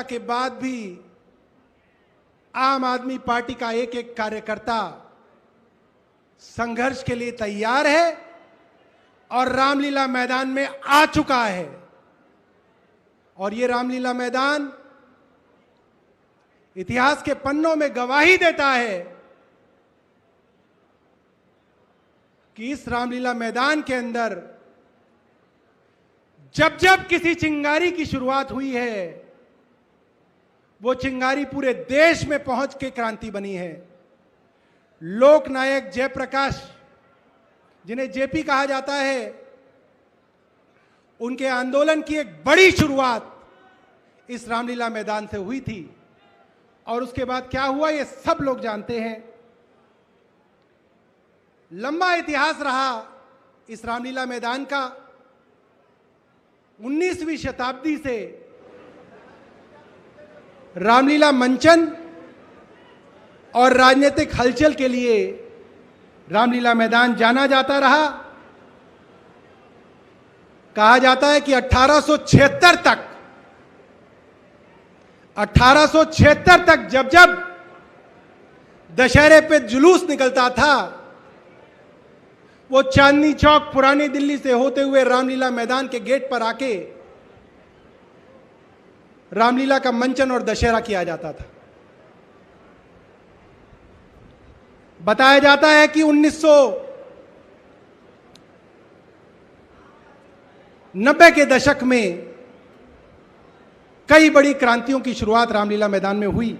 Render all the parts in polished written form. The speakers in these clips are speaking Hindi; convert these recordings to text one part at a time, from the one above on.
स्वतंत्रता के बाद भी आम आदमी पार्टी का एक एक कार्यकर्ता संघर्ष के लिए तैयार है और रामलीला मैदान में आ चुका है। और ये रामलीला मैदान इतिहास के पन्नों में गवाही देता है कि इस रामलीला मैदान के अंदर जब जब किसी चिंगारी की शुरुआत हुई है, वो चिंगारी पूरे देश में पहुंच के क्रांति बनी है। लोकनायक जयप्रकाश, जिन्हें जेपी कहा जाता है, उनके आंदोलन की एक बड़ी शुरुआत इस रामलीला मैदान से हुई थी। और उसके बाद क्या हुआ ये सब लोग जानते हैं। लंबा इतिहास रहा इस रामलीला मैदान का। 19वीं शताब्दी से रामलीला मंचन और राजनीतिक हलचल के लिए रामलीला मैदान जाना जाता रहा। कहा जाता है कि 1876 तक जब जब दशहरे पे जुलूस निकलता था, वो चांदनी चौक पुरानी दिल्ली से होते हुए रामलीला मैदान के गेट पर आके रामलीला का मंचन और दशहरा किया जाता था। बताया जाता है कि 1990 के दशक में कई बड़ी क्रांतियों की शुरुआत रामलीला मैदान में हुई।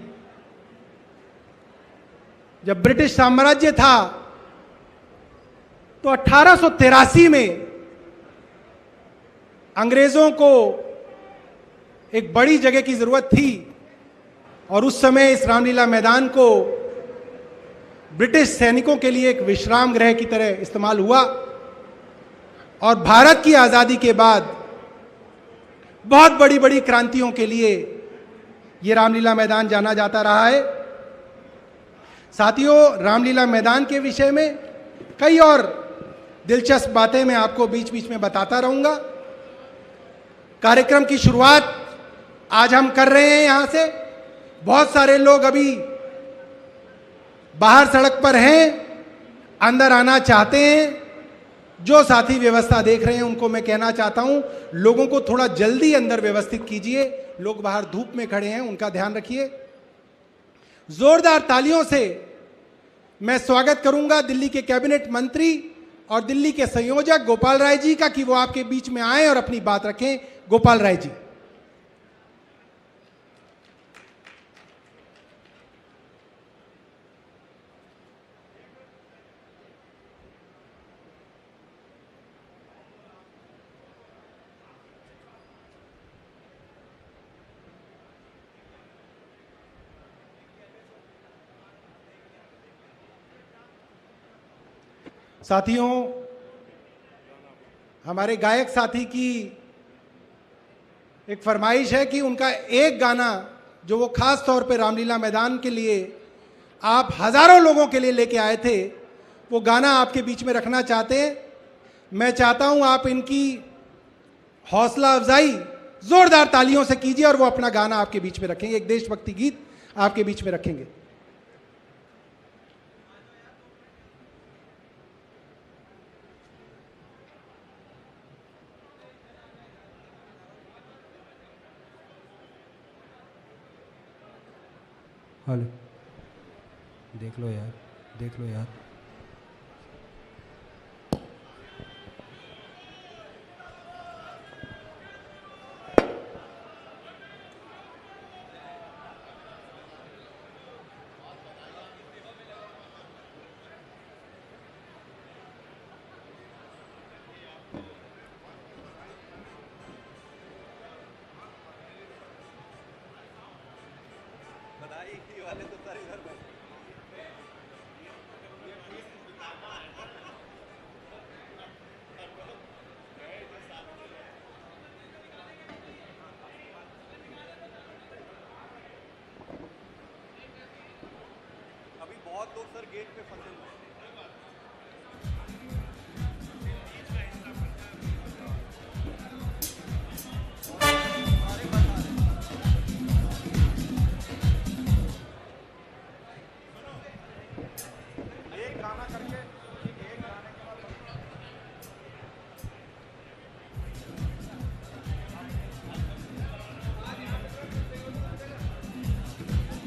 जब ब्रिटिश साम्राज्य था तो 1883 में अंग्रेजों को एक बड़ी जगह की जरूरत थी और उस समय इस रामलीला मैदान को ब्रिटिश सैनिकों के लिए एक विश्राम गृह की तरह इस्तेमाल हुआ। और भारत की आज़ादी के बाद बहुत बड़ी बड़ी क्रांतियों के लिए ये रामलीला मैदान जाना जाता रहा है। साथियों, रामलीला मैदान के विषय में कई और दिलचस्प बातें मैं आपको बीच बीच में बताता रहूंगा। कार्यक्रम की शुरुआत आज हम कर रहे हैं यहां से। बहुत सारे लोग अभी बाहर सड़क पर हैं, अंदर आना चाहते हैं। जो साथी व्यवस्था देख रहे हैं उनको मैं कहना चाहता हूं, लोगों को थोड़ा जल्दी अंदर व्यवस्थित कीजिए। लोग बाहर धूप में खड़े हैं, उनका ध्यान रखिए। जोरदार तालियों से मैं स्वागत करूंगा दिल्ली के कैबिनेट मंत्री और दिल्ली के संयोजक गोपाल राय जी का, कि वो आपके बीच में आए और अपनी बात रखें। गोपाल राय जी। साथियों, हमारे गायक साथी की एक फरमाइश है कि उनका एक गाना जो वो खास तौर पे रामलीला मैदान के लिए आप हजारों लोगों के लिए लेके आए थे, वो गाना आपके बीच में रखना चाहते हैं। मैं चाहता हूं आप इनकी हौसला अफजाई जोरदार तालियों से कीजिए और वो अपना गाना आपके बीच में रखेंगे। एक देशभक्ति गीत आपके बीच में रखेंगे। हेलो, देख लो यार, देख लो यार। वाले तो सारे इधर बैठे। अभी बहुत लोग सर गेट पे फंसे हुए हैं।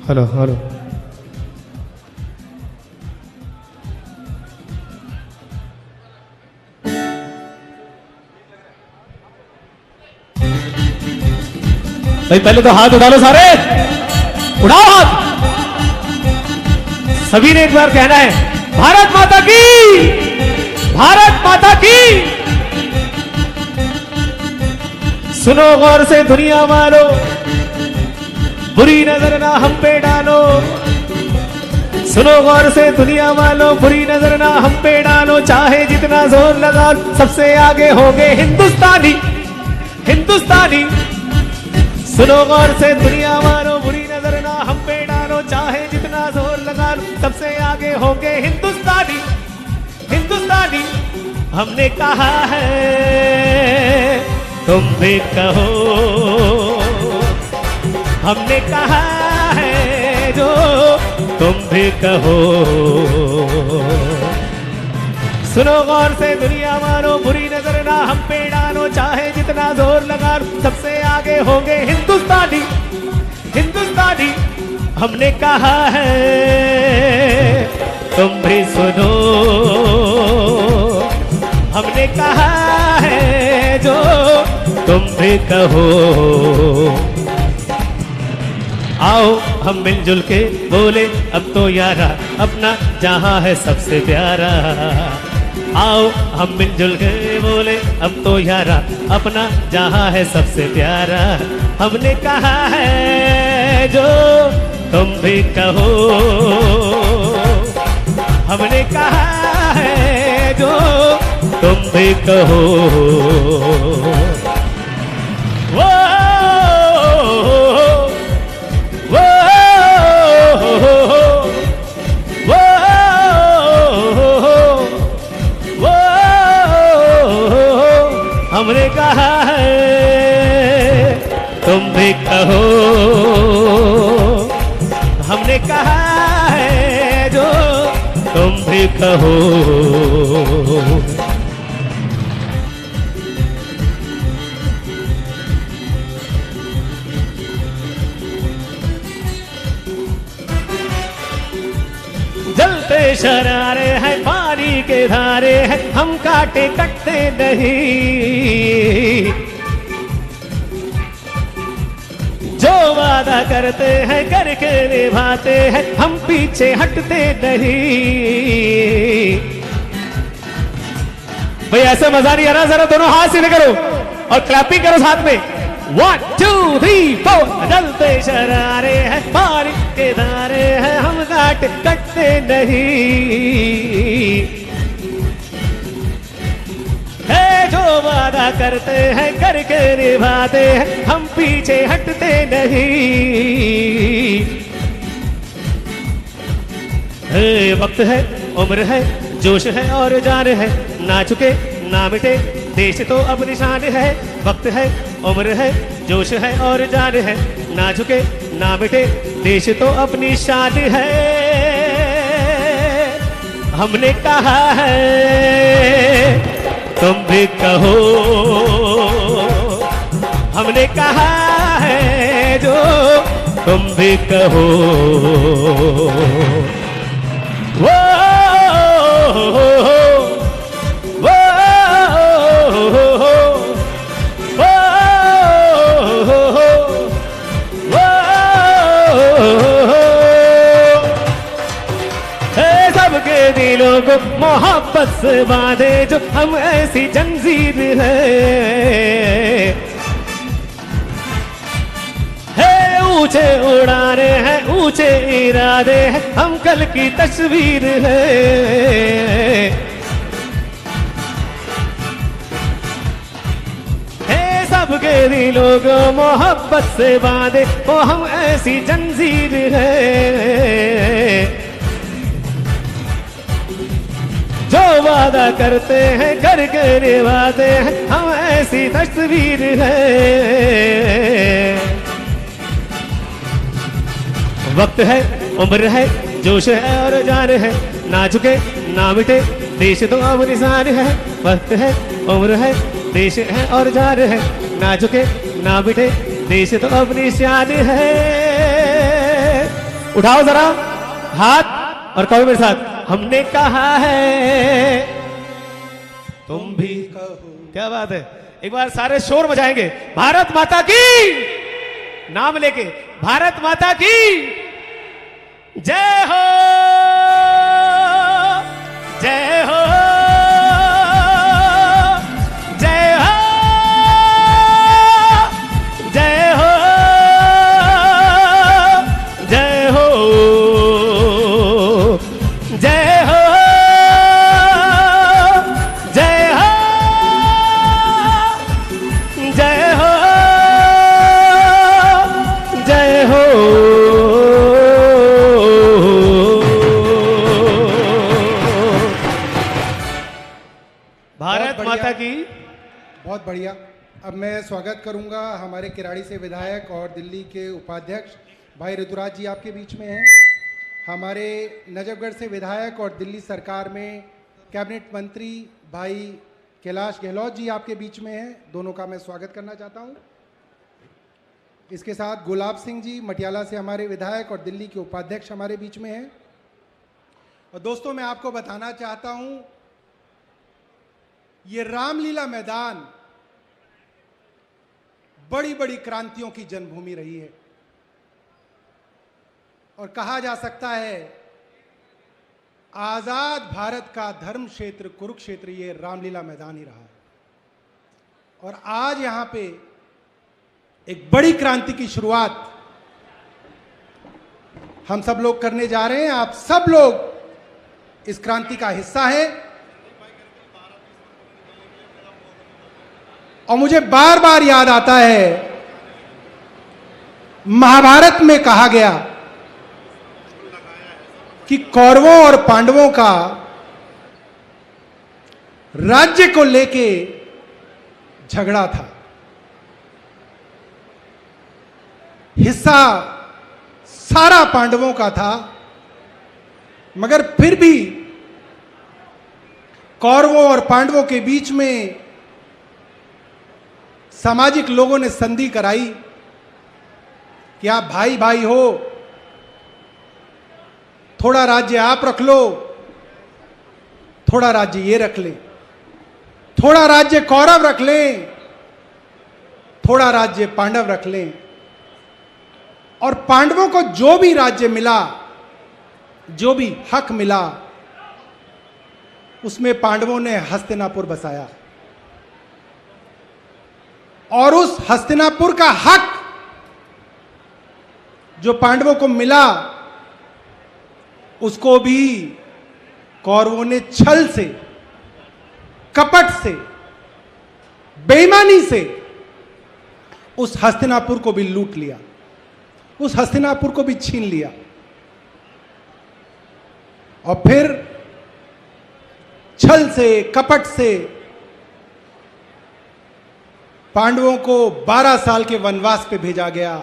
Hello hello. भाई पहले तो हाथ उठा लो सारे, उठाओ हाथ। सभी ने एक बार कहना है, भारत माता की, भारत माता की। सुनो गौर से दुनिया वालों, बुरी नजर ना हम पे डालो। सुनो गौर से दुनिया वालों, बुरी नजर ना हम पे डालो। चाहे जितना जोर लगा, सबसे आगे होंगे हिंदुस्तानी, हिंदुस्तानी। सुनो गौर से दुनिया वालों, बुरी नजर ना हम पे डालो। चाहे जितना जोर लगा लो, सबसे आगे होंगे हिंदुस्तानी, हिंदुस्तानी। हमने कहा है, तुम भी कहो। हमने कहा है जो, तुम भी कहो। सुनो गौर से दुनिया वालों, बुरी नजर ना हम पे डालो। चाहे जितना जोर लगा लो, सबसे आगे होंगे हिंदुस्तानी, हिंदुस्तानी। हमने कहा है, तुम भी सुनो। हमने कहा है जो, तुम भी कहो। आओ हम मिलजुल के बोले अब तो यारा, अपना जहां है सबसे प्यारा। आओ हम मिलजुल के बोले अब तो यारा, अपना जहां है सबसे प्यारा। हमने कहा है जो, तुम भी कहो। हमने कहा है जो, तुम भी कहो। वो हमने कहा है, तुम भी कहो। हमने कहा है जो, तुम भी कहो। जलते शरारे हैं, पानी के धारे हैं, हम काटे कटते नहीं। जो वादा करते हैं करके निभाते हैं, हम पीछे हटते नहीं। भाई ऐसे मजा नहीं आ रहा, जरा दोनों हाथ सीधे करो और क्लैपिंग करो साथ में। 1 2 3 4। जलते शरारे हैं, पानी के धारे हैं, हम कटते नहीं। है जो वादा करते हैं करके निभाते हैं, हम पीछे हटते नहीं। वक्त है, उम्र है, जोश है और जान है, ना झुके ना मिटे देश तो अब निशान है। वक्त है, उम्र है, जोश है और जान है, ना झुके ना मिटे देश तो अपनी शान है। हमने कहा है, तुम भी कहो। हमने कहा है जो, तुम भी कहो। वो सबके दिलों को मोहब्बत से बांधे जो, हम ऐसी जंजीर है। ऊंचे उड़ाने हैं, ऊंचे इरादे हैं, हम कल की तस्वीर है। सबके दिलों को मोहब्बत से बांधे, वो हम ऐसी जंजीर है। जो वादा करते हैं करके निभाते हैं, हम ऐसी तस्वीर है। वक्त है, उम्र है, जोश है और जान है, ना झुके ना मिटे देश तो अब निशान है। वक्त है, उम्र है, देश है और जान है, ना झुके ना मिटे देश तो अब निशान है। उठाओ जरा हाथ और कहो मेरे साथ, हमने कहा है तुम भी कहो। क्या बात है, एक बार सारे शोर मचाएंगे, भारत माता की, नाम लेके, भारत माता की जय हो, जय हो, जय हो, जय हो, जय हो, जय हो, जय हो, जय हो, जय हो। भारत बहुत माता बढ़िया। की। बहुत बढ़िया। अब मैं स्वागत करूंगा हमारे किराड़ी से विधायक और दिल्ली के उपाध्यक्ष भाई ऋतुराज जी आपके बीच में हैं। हमारे नजफगढ़ से विधायक और दिल्ली सरकार में कैबिनेट मंत्री भाई कैलाश गहलोत जी आपके बीच में हैं। दोनों का मैं स्वागत करना चाहता हूं। इसके साथ गुलाब सिंह जी मटियाला से हमारे विधायक और दिल्ली के उपाध्यक्ष हमारे बीच में हैं। और दोस्तों मैं आपको बताना चाहता हूं, ये रामलीला मैदान बड़ी बड़ी क्रांतियों की जन्मभूमि रही है और कहा जा सकता है आजाद भारत का धर्म क्षेत्र कुरुक्षेत्र ये रामलीला मैदान ही रहा है। और आज यहां पे एक बड़ी क्रांति की शुरुआत हम सब लोग करने जा रहे हैं। आप सब लोग इस क्रांति का हिस्सा हैं। और मुझे बार बार याद आता है महाभारत में कहा गया कि कौरवों और पांडवों का राज्य को लेके झगड़ा था। हिस्सा सारा पांडवों का था, मगर फिर भी कौरवों और पांडवों के बीच में सामाजिक लोगों ने संधि कराई कि आप भाई भाई हो, थोड़ा राज्य आप रख लो, थोड़ा राज्य ये रख ले, थोड़ा राज्य कौरव रख लें, थोड़ा राज्य पांडव रख लें। और पांडवों को जो भी राज्य मिला, जो भी हक मिला, उसमें पांडवों ने हस्तिनापुर बसाया। और उस हस्तिनापुर का हक जो पांडवों को मिला, उसको भी कौरवों ने छल से, कपट से, बेईमानी से उस हस्तिनापुर को भी लूट लिया, उस हस्तिनापुर को भी छीन लिया। और फिर छल से, कपट से पांडवों को 12 साल के वनवास पे भेजा गया,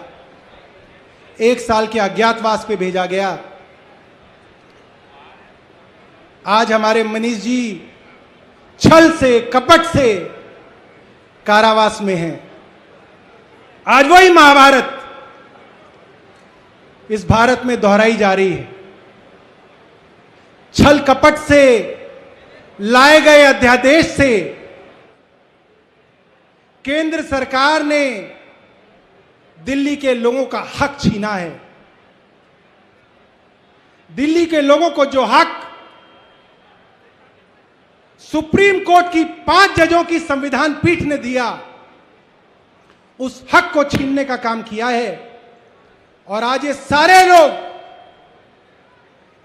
1 साल के अज्ञातवास पे भेजा गया। आज हमारे मनीष जी छल से, कपट से कारावास में हैं। आज वही महाभारत इस भारत में दोहराई जा रही है। छल कपट से लाए गए अध्यादेश से केंद्र सरकार ने दिल्ली के लोगों का हक छीना है। दिल्ली के लोगों को जो हक सुप्रीम कोर्ट की 5 जजों की संविधान पीठ ने दिया, उस हक को छीनने का काम किया है। और आज ये सारे लोग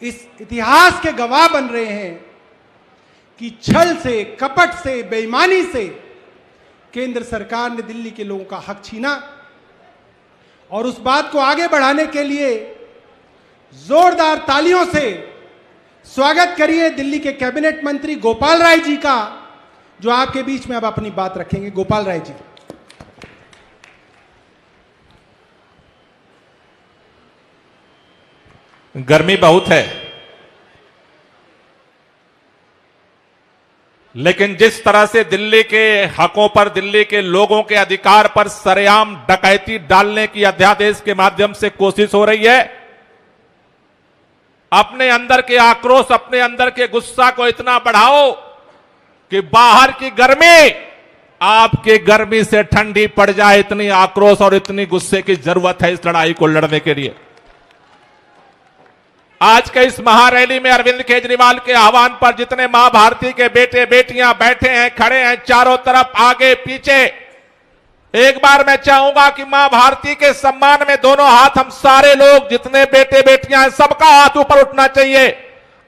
इस इतिहास के गवाह बन रहे हैं कि छल से, कपट से, बेईमानी से केंद्र सरकार ने दिल्ली के लोगों का हक छीना। और उस बात को आगे बढ़ाने के लिए जोरदार तालियों से स्वागत करिए दिल्ली के कैबिनेट मंत्री गोपाल राय जी का, जो आपके बीच में अब अपनी बात रखेंगे। गोपाल राय जी। गर्मी बहुत है, लेकिन जिस तरह से दिल्ली के हकों पर, दिल्ली के लोगों के अधिकार पर सरेआम डकैती डालने की अध्यादेश के माध्यम से कोशिश हो रही है, अपने अंदर के आक्रोश, अपने अंदर के गुस्सा को इतना बढ़ाओ कि बाहर की गर्मी आपके गर्मी से ठंडी पड़ जाए। इतनी आक्रोश और इतनी गुस्से की जरूरत है इस लड़ाई को लड़ने के लिए। आज के इस महारैली में अरविंद केजरीवाल के आह्वान पर जितने मां भारती के बेटे बेटियां बैठे हैं, खड़े हैं, चारों तरफ, आगे पीछे, एक बार मैं चाहूंगा कि मां भारती के सम्मान में दोनों हाथ, हम सारे लोग जितने बेटे बेटियां हैं सबका हाथ ऊपर उठना चाहिए।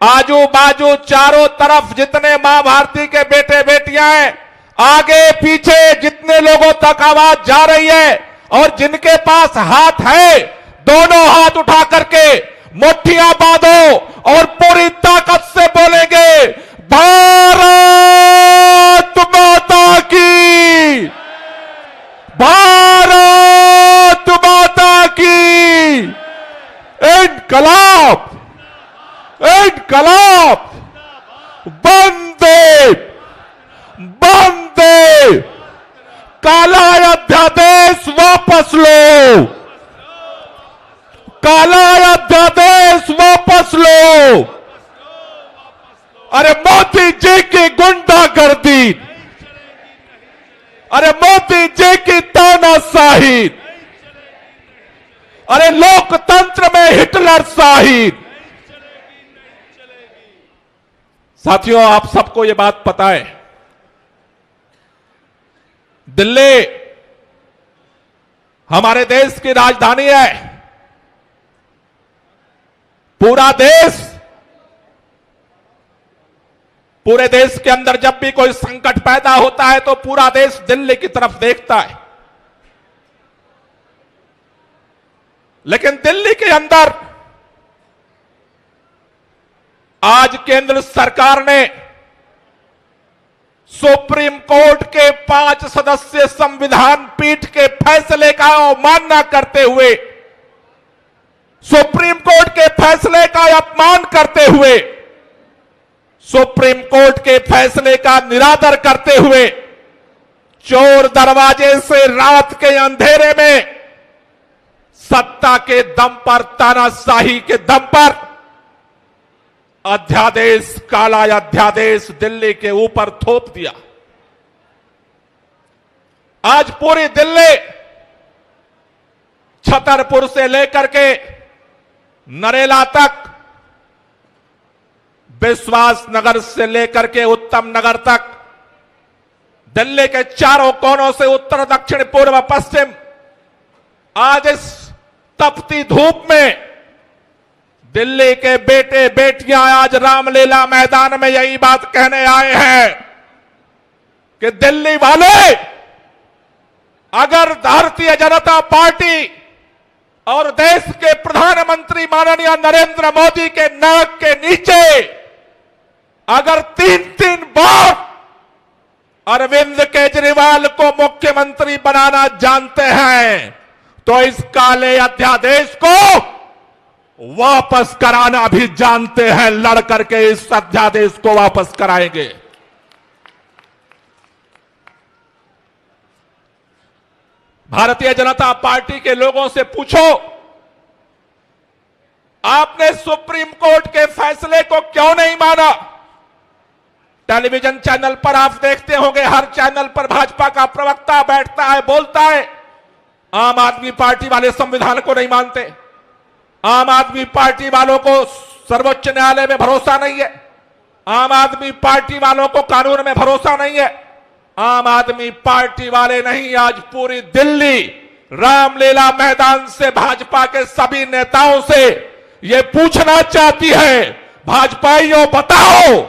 आजू बाजू चारों तरफ जितने मां भारती के बेटे बेटियां हैं, आगे पीछे जितने लोगों तक आवाज जा रही है और जिनके पास हाथ है, दोनों हाथ उठा करके मुट्ठियां बांधो और पूरी ताकत से बोलेंगे, भारत माता की, भारत माता की, इनकलाब, इनकलाब, वंदे, वंदे, काला अध्यादेश वापस लो, काला अध्यादेश वापस लो। अरे मोदी जी की गुंडागर्दी, अरे मोदी जी की तानाशाही, अरे लोकतंत्र में हिटलर शाही। साथियों, आप सबको यह बात पता है, दिल्ली हमारे देश की राजधानी है। पूरा देश, पूरे देश के अंदर जब भी कोई संकट पैदा होता है तो पूरा देश दिल्ली की तरफ देखता है। लेकिन दिल्ली के अंदर आज केंद्र सरकार ने सुप्रीम कोर्ट के 5 सदस्यीय संविधान पीठ के फैसले का अवमानना करते हुए, सुप्रीम कोर्ट के फैसले का अपमान करते हुए, सुप्रीम कोर्ट के फैसले का निरादर करते हुए, चोर दरवाजे से रात के अंधेरे में सत्ता के दम पर, तानाशाही के दम पर अध्यादेश, काला अध्यादेश दिल्ली के ऊपर थोप दिया। आज पूरी दिल्ली, छतरपुर से लेकर के नरेला तक, विश्वास नगर से लेकर के उत्तम नगर तक, दिल्ली के चारों कोनों से उत्तर दक्षिण पूर्व पश्चिम, आज इस तपती धूप में दिल्ली के बेटे बेटियां आज रामलीला मैदान में यही बात कहने आए हैं कि दिल्ली वाले, अगर भारतीय जनता पार्टी और देश के प्रधानमंत्री माननीय नरेंद्र मोदी के नाक के नीचे अगर 3-3 बार अरविंद केजरीवाल को मुख्यमंत्री बनाना जानते हैं तो इस काले अध्यादेश को वापस कराना भी जानते हैं। लड़ करके इस अध्यादेश को वापस कराएंगे। भारतीय जनता पार्टी के लोगों से पूछो, आपने सुप्रीम कोर्ट के फैसले को क्यों नहीं माना? टेलीविजन चैनल पर आप देखते होंगे, हर चैनल पर भाजपा का प्रवक्ता बैठता है, बोलता है, आम आदमी पार्टी वाले संविधान को नहीं मानते, आम आदमी पार्टी वालों को सर्वोच्च न्यायालय में भरोसा नहीं है, आम आदमी पार्टी वालों को कानून में भरोसा नहीं है। आम आदमी पार्टी वाले नहीं, आज पूरी दिल्ली रामलीला मैदान से भाजपा के सभी नेताओं से ये पूछना चाहती है, भाजपाइयों बताओ,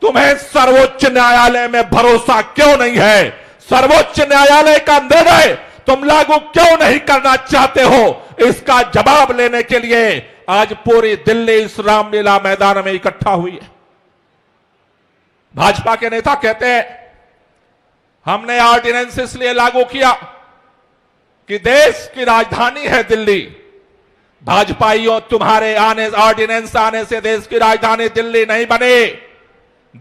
तुम्हें सर्वोच्च न्यायालय में भरोसा क्यों नहीं है? सर्वोच्च न्यायालय का निर्णय तुम लागू क्यों नहीं करना चाहते हो? इसका जवाब लेने के लिए आज पूरी दिल्ली इस रामलीला मैदान में इकट्ठा हुई है। भाजपा के नेता कहते हैं, हमने ऑर्डिनेंस इसलिए लागू किया कि देश की राजधानी है दिल्ली। भाजपाइयों, तुम्हारे ऑर्डिनेंस आने से देश की राजधानी दिल्ली नहीं बनी।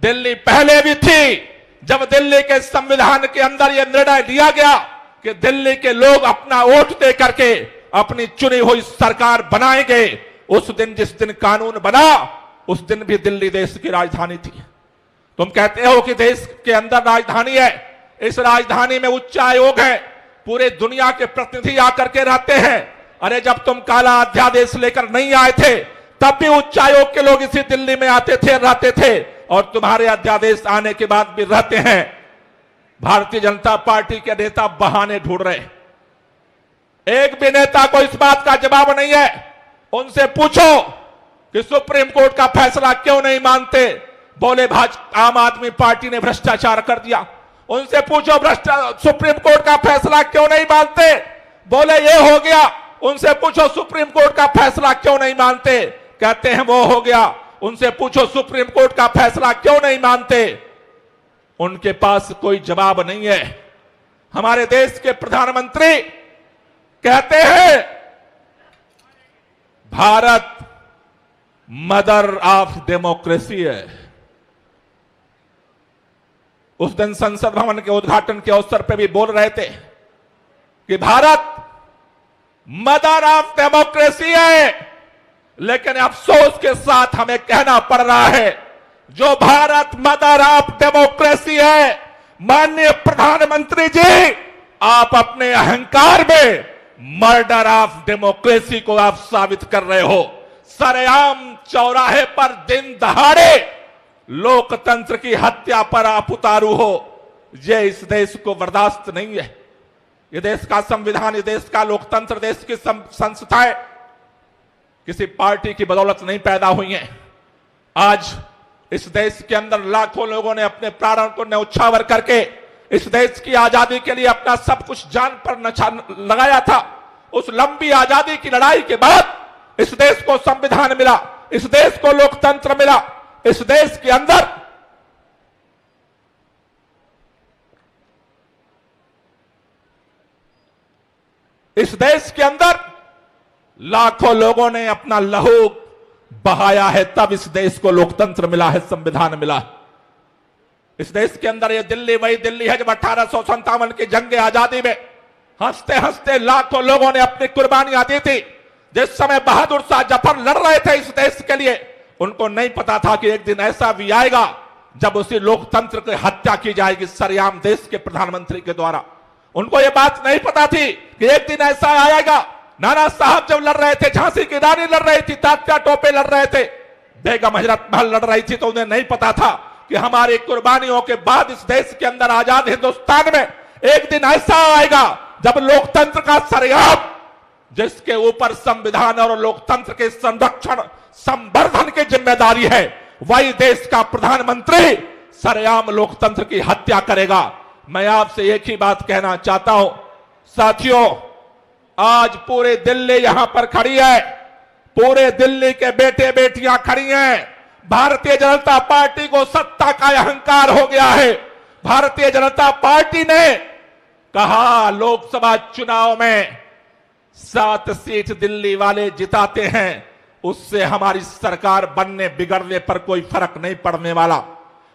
दिल्ली पहले भी थी, जब दिल्ली के संविधान के अंदर यह निर्णय लिया गया कि दिल्ली के लोग अपना वोट दे करके अपनी चुनी हुई सरकार बनाएंगे। उस दिन जिस दिन कानून बना उस दिन भी दिल्ली देश की राजधानी थी। तुम कहते हो कि देश के अंदर राजधानी है, इस राजधानी में उच्च आयोग है, पूरे दुनिया के प्रतिनिधि आकर के रहते हैं। अरे जब तुम काला अध्यादेश लेकर नहीं आए थे तब भी उच्च आयोग के लोग इसी दिल्ली में आते थे, रहते थे, और तुम्हारे अध्यादेश आने के बाद भी रहते हैं। भारतीय जनता पार्टी के नेता बहाने ढूंढ रहे, एक भी नेता को इस बात का जवाब नहीं है। उनसे पूछो कि सुप्रीम कोर्ट का फैसला क्यों नहीं मानते, बोले आम आदमी पार्टी ने भ्रष्टाचार कर दिया। उनसे पूछो सुप्रीम कोर्ट का फैसला क्यों नहीं मानते, बोले ये हो गया। उनसे पूछो सुप्रीम कोर्ट का फैसला क्यों नहीं मानते, कहते हैं वो हो गया। उनसे पूछो सुप्रीम कोर्ट का फैसला क्यों नहीं मानते, उनके पास कोई जवाब नहीं है। हमारे देश के प्रधानमंत्री कहते हैं भारत मदर ऑफ डेमोक्रेसी है। उस दिन संसद भवन के उद्घाटन के अवसर पर भी बोल रहे थे कि भारत मदर ऑफ डेमोक्रेसी है, लेकिन अफसोस के साथ हमें कहना पड़ रहा है जो भारत मदर ऑफ डेमोक्रेसी है, माननीय प्रधानमंत्री जी, आप अपने अहंकार में मर्डर ऑफ डेमोक्रेसी को आप साबित कर रहे हो। सरेआम चौराहे पर दिन दहाड़े लोकतंत्र की हत्या पर आप उतारू हो, ये इस देश को बर्दाश्त नहीं है। ये देश का संविधान, ये देश का लोकतंत्र, देश की संस्थाएं किसी पार्टी की बदौलत नहीं पैदा हुई हैं। आज इस देश के अंदर लाखों लोगों ने अपने प्राणों को न्यौछावर करके इस देश की आजादी के लिए अपना सब कुछ जान पर लगाया था। उस लंबी आजादी की लड़ाई के बाद इस देश को संविधान मिला, इस देश को लोकतंत्र मिला। इस देश के अंदर लाखों लोगों ने अपना लहू बहाया है, तब इस देश को लोकतंत्र मिला है, संविधान मिला। इस देश के अंदर ये दिल्ली वही दिल्ली है जब 1857 की जंग आजादी में हंसते हंसते लाखों लोगों ने अपनी कुर्बानियां दी थी। जिस समय बहादुर शाह जफर लड़ रहे थे इस देश के लिए, उनको नहीं पता था कि एक दिन ऐसा भी आएगा जब उसी लोकतंत्र की हत्या की जाएगी सरेआम देश के प्रधानमंत्री के द्वारा। उनको यह बात नहीं पता थी कि एक दिन ऐसा आएगा। नाना साहब जब लड़ रहे थे, झांसी की रानी लड़ रही थी, तात्या टोपे लड़ रहे थे, बेगम हजरत महल लड़ रही थी, तो उन्हें नहीं पता था कि हमारी कुर्बानियों के बाद इस देश के अंदर आजाद हिंदुस्तान में एक दिन ऐसा आएगा जब लोकतंत्र का सरेआम, जिसके ऊपर संविधान और लोकतंत्र के संरक्षण संवर्धन की जिम्मेदारी है, वही देश का प्रधानमंत्री सरेआम लोकतंत्र की हत्या करेगा। मैं आपसे एक ही बात कहना चाहता हूं साथियों, आज पूरे दिल्ली यहां पर खड़ी है, पूरे दिल्ली के बेटे बेटियां खड़ी हैं। भारतीय जनता पार्टी को सत्ता का अहंकार हो गया है। भारतीय जनता पार्टी ने कहा लोकसभा चुनाव में 7 सीट दिल्ली वाले जिताते हैं, उससे हमारी सरकार बनने बिगड़ने पर कोई फर्क नहीं पड़ने वाला।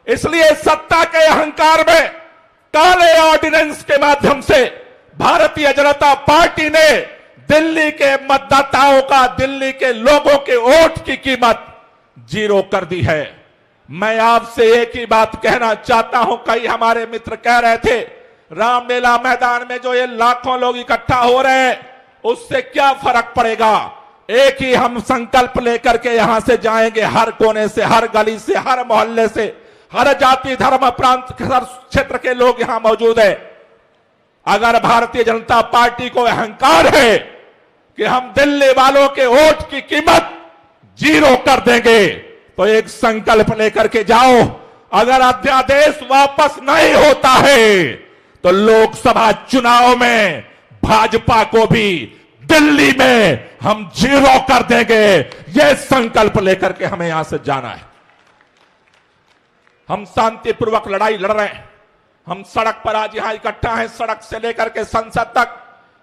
इसलिए सत्ता के अहंकार में काले ऑर्डिनेंस के माध्यम से भारतीय जनता पार्टी ने दिल्ली के मतदाताओं का, दिल्ली के लोगों के वोट की कीमत 0 कर दी है। मैं आपसे एक ही बात कहना चाहता हूं, कई हमारे मित्र कह रहे थे रामलीला मैदान में जो ये लाखों लोग इकट्ठा हो रहे हैं उससे क्या फर्क पड़ेगा। एक ही हम संकल्प लेकर के यहां से जाएंगे, हर कोने से, हर गली से, हर मोहल्ले से, हर जाति धर्म प्रांत हर क्षेत्र के लोग यहां मौजूद है। अगर भारतीय जनता पार्टी को अहंकार है कि हम दिल्ली वालों के वोट की कीमत 0 कर देंगे, तो एक संकल्प लेकर के जाओ, अगर अध्यादेश वापस नहीं होता है तो लोकसभा चुनाव में भाजपा को भी दिल्ली में हम 0 कर देंगे। यह संकल्प लेकर के हमें यहां से जाना है। हम शांतिपूर्वक लड़ाई लड़ रहे हैं। हम सड़क पर आज यहां इकट्ठा हैं, सड़क से लेकर के संसद तक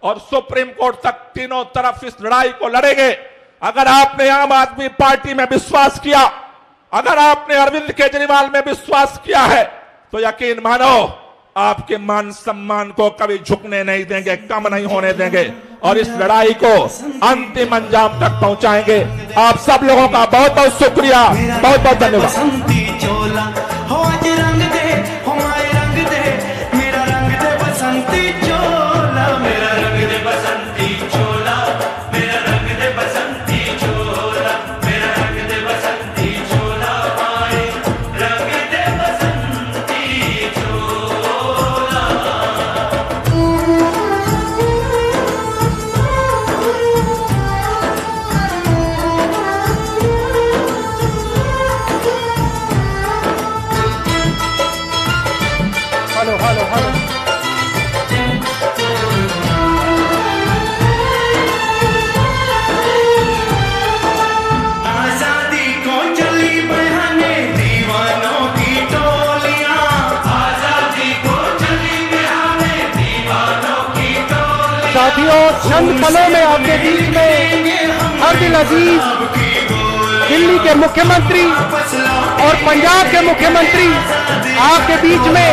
और सुप्रीम कोर्ट तक, तीनों तरफ इस लड़ाई को लड़ेंगे। अगर आपने आम आदमी पार्टी में विश्वास किया, अगर आपने अरविंद केजरीवाल में विश्वास किया है, तो यकीन मानो आपके मान सम्मान को कभी झुकने नहीं देंगे, कम नहीं होने देंगे और इस लड़ाई को अंतिम अंजाम तक पहुंचाएंगे। आप सब लोगों का बहुत बहुत शुक्रिया, बहुत बहुत धन्यवाद। साथियों, चंद पलों में आपके बीच में अब्दुल अजीज दिल्ली के मुख्यमंत्री और पंजाब के मुख्यमंत्री आपके बीच में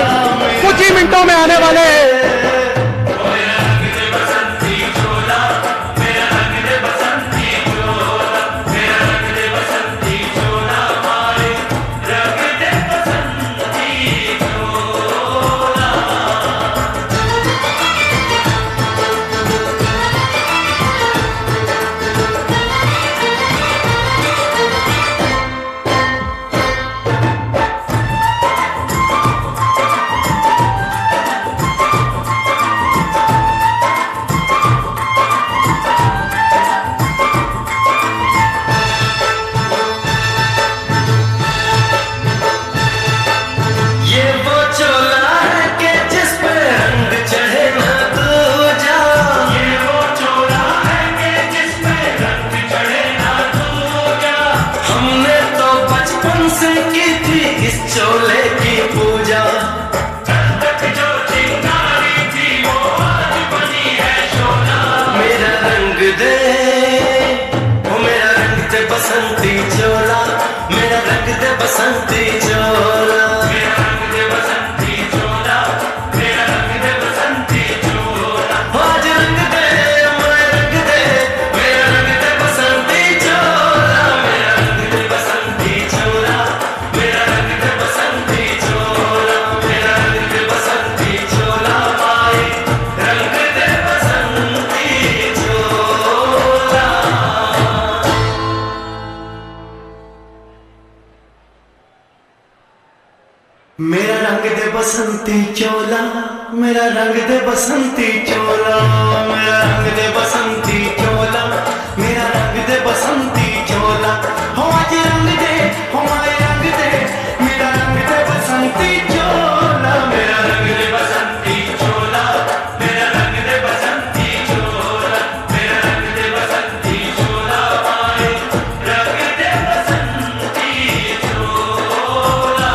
कुछ ही मिनटों में आने वाले हैं। चोले की पूजा जो चिंगारी थी वो आज बनी है शोला। मेरा रंग दे, वो मेरा रंग दे बसंती चोला, मेरा रंग दे बसंती चोला, मेरा रंग दे बसंती चोला, मेरा रंग दे बसंती चोला। आज रंग दे, मेरा रंग दे, मेरा रंग दे बसंती चोला, मेरा रंग दे बसंती चोला, मेरा रंग दे बसंती चोला, मेरा रंग दे बसंती चोला, माए रंग दे बसंती चोला। मेरा रंग दे बसंती चोला, मेरा रंग दे बसंती चोला, मेरा रंग दे बसंती चोला, मेरा रंग दे बसंती चोला। हो आज रंग दे, हो माए रंग दे, मेरा रंग दे बसंती चोला, मेरा रंग दे बसंती चोला, मेरा रंग दे बसंती चोला, मेरा रंग दे बसंती चोला, माए रंग दे बसंती चोला।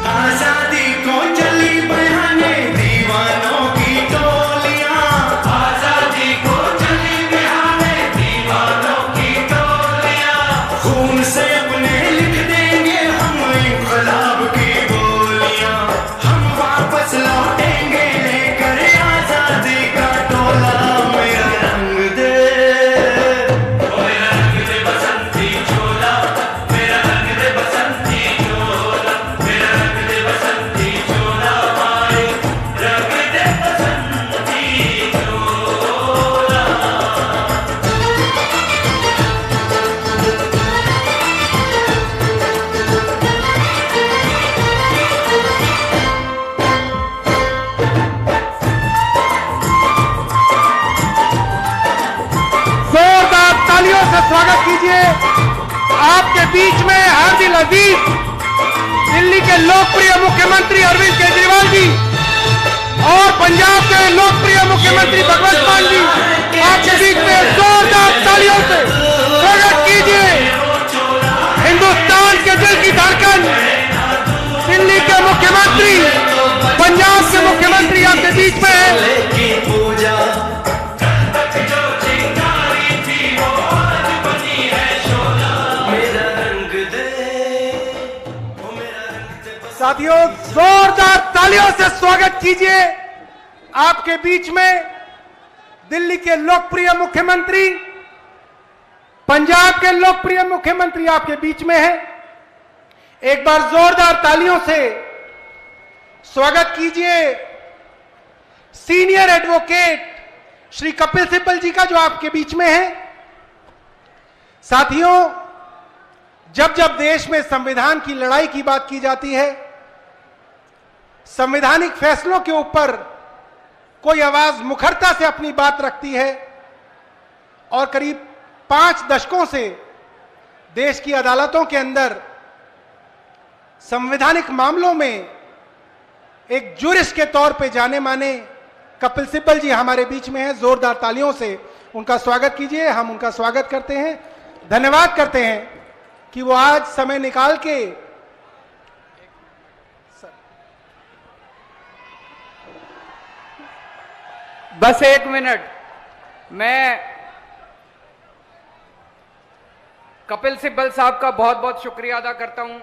आजादी को चली बहाने दीवानों की टोलियां, आजादी को चली बहाने दीवानों की टोलियां। खून से अपने लिख देंगे हम इनकलाब की बोलियां, हम वापस लौटेंगे लेकर आजादी का टोला। मेरा रंग दे, मेरा रंग दे बसंती चोला, मेरा रंग दे बसंती चोला, मेरा रंग दे बसंती चोला, माए रंग दे बसंती चोला। जोरदार तालियों से स्वागत कीजिए आपके बीच में अब्दुल अजीज दिल्ली के लोकप्रिय मुख्यमंत्री अरविंद केजरीवाल जी और पंजाब के लोकप्रिय मुख्यमंत्री भगवंत मान जी आपके बीच में जोरदार तालियों से स्वागत कीजिए। मुख्यमंत्री, पंजाब के मुख्यमंत्री आपके बीच में है। चोले की पूजा मेरा रंग दे, ओ मेरा रंग दे बस। साथियों, जोरदार तालियों से स्वागत कीजिए आपके बीच में दिल्ली के लोकप्रिय मुख्यमंत्री, पंजाब के लोकप्रिय मुख्यमंत्री आपके बीच में है। एक बार जोरदार तालियों से स्वागत कीजिए सीनियर एडवोकेट श्री कपिल सिब्बल जी का, जो आपके बीच में है। साथियों, जब जब देश में संविधान की लड़ाई की बात की जाती है, संवैधानिक फैसलों के ऊपर कोई आवाज मुखरता से अपनी बात रखती है, और करीब 5 दशकों से देश की अदालतों के अंदर संवैधानिक मामलों में एक जुरिस्ट के तौर पे जाने माने कपिल सिब्बल जी हमारे बीच में हैं। जोरदार तालियों से उनका स्वागत कीजिए। हम उनका स्वागत करते हैं, धन्यवाद करते हैं कि वो आज समय निकाल के बस 1 मिनट, मैं कपिल सिब्बल साहब का बहुत बहुत शुक्रिया अदा करता हूं।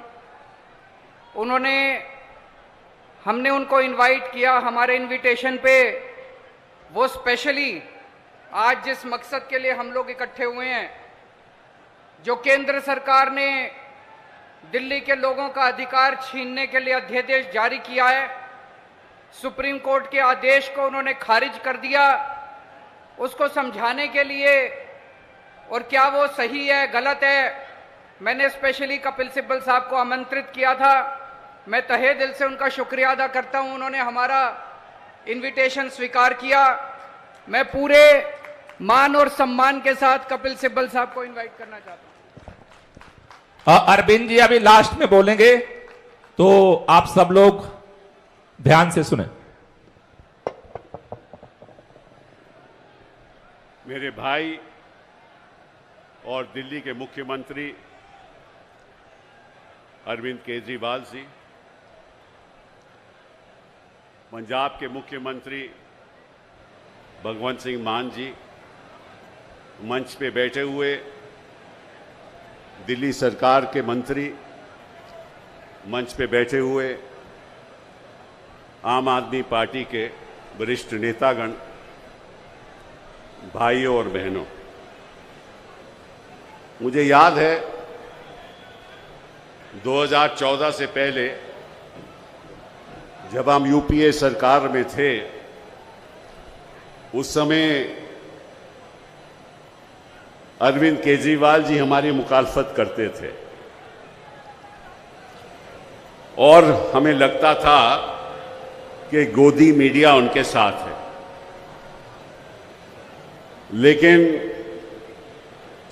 हमने उनको इनवाइट किया, हमारे इनविटेशन पे वो स्पेशली आज जिस मकसद के लिए हम लोग इकट्ठे हुए हैं, जो केंद्र सरकार ने दिल्ली के लोगों का अधिकार छीनने के लिए अध्यादेश जारी किया है, सुप्रीम कोर्ट के आदेश को उन्होंने खारिज कर दिया, उसको समझाने के लिए और क्या वो सही है गलत है, मैंने स्पेशली कपिल सिब्बल साहब को आमंत्रित किया था। मैं तहे दिल से उनका शुक्रिया अदा करता हूं, उन्होंने हमारा इनविटेशन स्वीकार किया। मैं पूरे मान और सम्मान के साथ कपिल सिब्बल साहब को इनवाइट करना चाहता हूं। अरविंद जी अभी लास्ट में बोलेंगे, तो आप सब लोग ध्यान से सुने। मेरे भाई और दिल्ली के मुख्यमंत्री अरविंद केजरीवाल जी, पंजाब के मुख्यमंत्री भगवंत सिंह मान जी, मंच पे बैठे हुए दिल्ली सरकार के मंत्री, मंच पे बैठे हुए आम आदमी पार्टी के वरिष्ठ नेतागण, भाइयों और बहनों, मुझे याद है 2014 से पहले जब हम यूपीए सरकार में थे, उस समय अरविंद केजरीवाल जी हमारी मुखालफत करते थे और हमें लगता था कि गोदी मीडिया उनके साथ है। लेकिन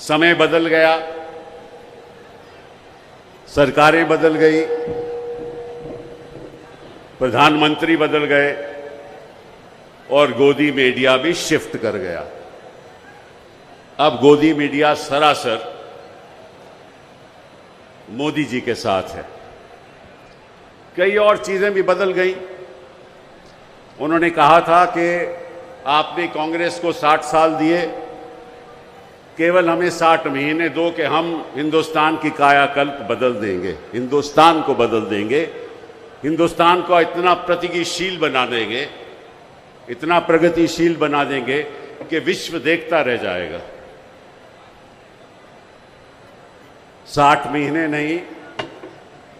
समय बदल गया, सरकारें बदल गई, प्रधानमंत्री बदल गए और गोदी मीडिया भी शिफ्ट कर गया। अब गोदी मीडिया सरासर मोदी जी के साथ है। कई और चीजें भी बदल गई। उन्होंने कहा था कि आपने कांग्रेस को 60 साल दिए, केवल हमें 60 महीने दो कि हम हिंदुस्तान की कायाकल्प बदल देंगे, हिंदुस्तान को बदल देंगे, हिंदुस्तान को इतना प्रगतिशील बना देंगे, इतना प्रगतिशील बना देंगे कि विश्व देखता रह जाएगा। 60 महीने नहीं,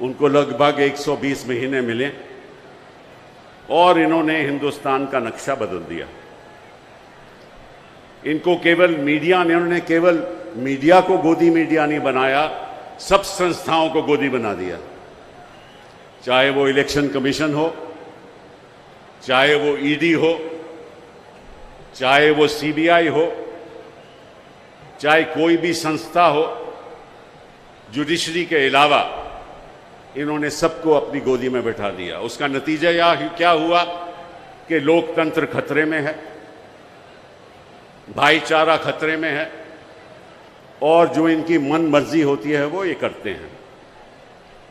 उनको लगभग 120 महीने मिले और इन्होंने हिंदुस्तान का नक्शा बदल दिया। इनको केवल मीडिया ने, उन्होंने केवल मीडिया को गोदी मीडिया नहीं बनाया, सब संस्थाओं को गोदी बना दिया। चाहे वो इलेक्शन कमीशन हो, चाहे वो ईडी हो, चाहे वो सीबीआई हो, चाहे कोई भी संस्था हो, जुडिशरी के अलावा इन्होंने सबको अपनी गोदी में बैठा दिया। उसका नतीजा यह क्या हुआ कि लोकतंत्र खतरे में है, भाईचारा खतरे में है और जो इनकी मन मर्जी होती है वो ये करते हैं।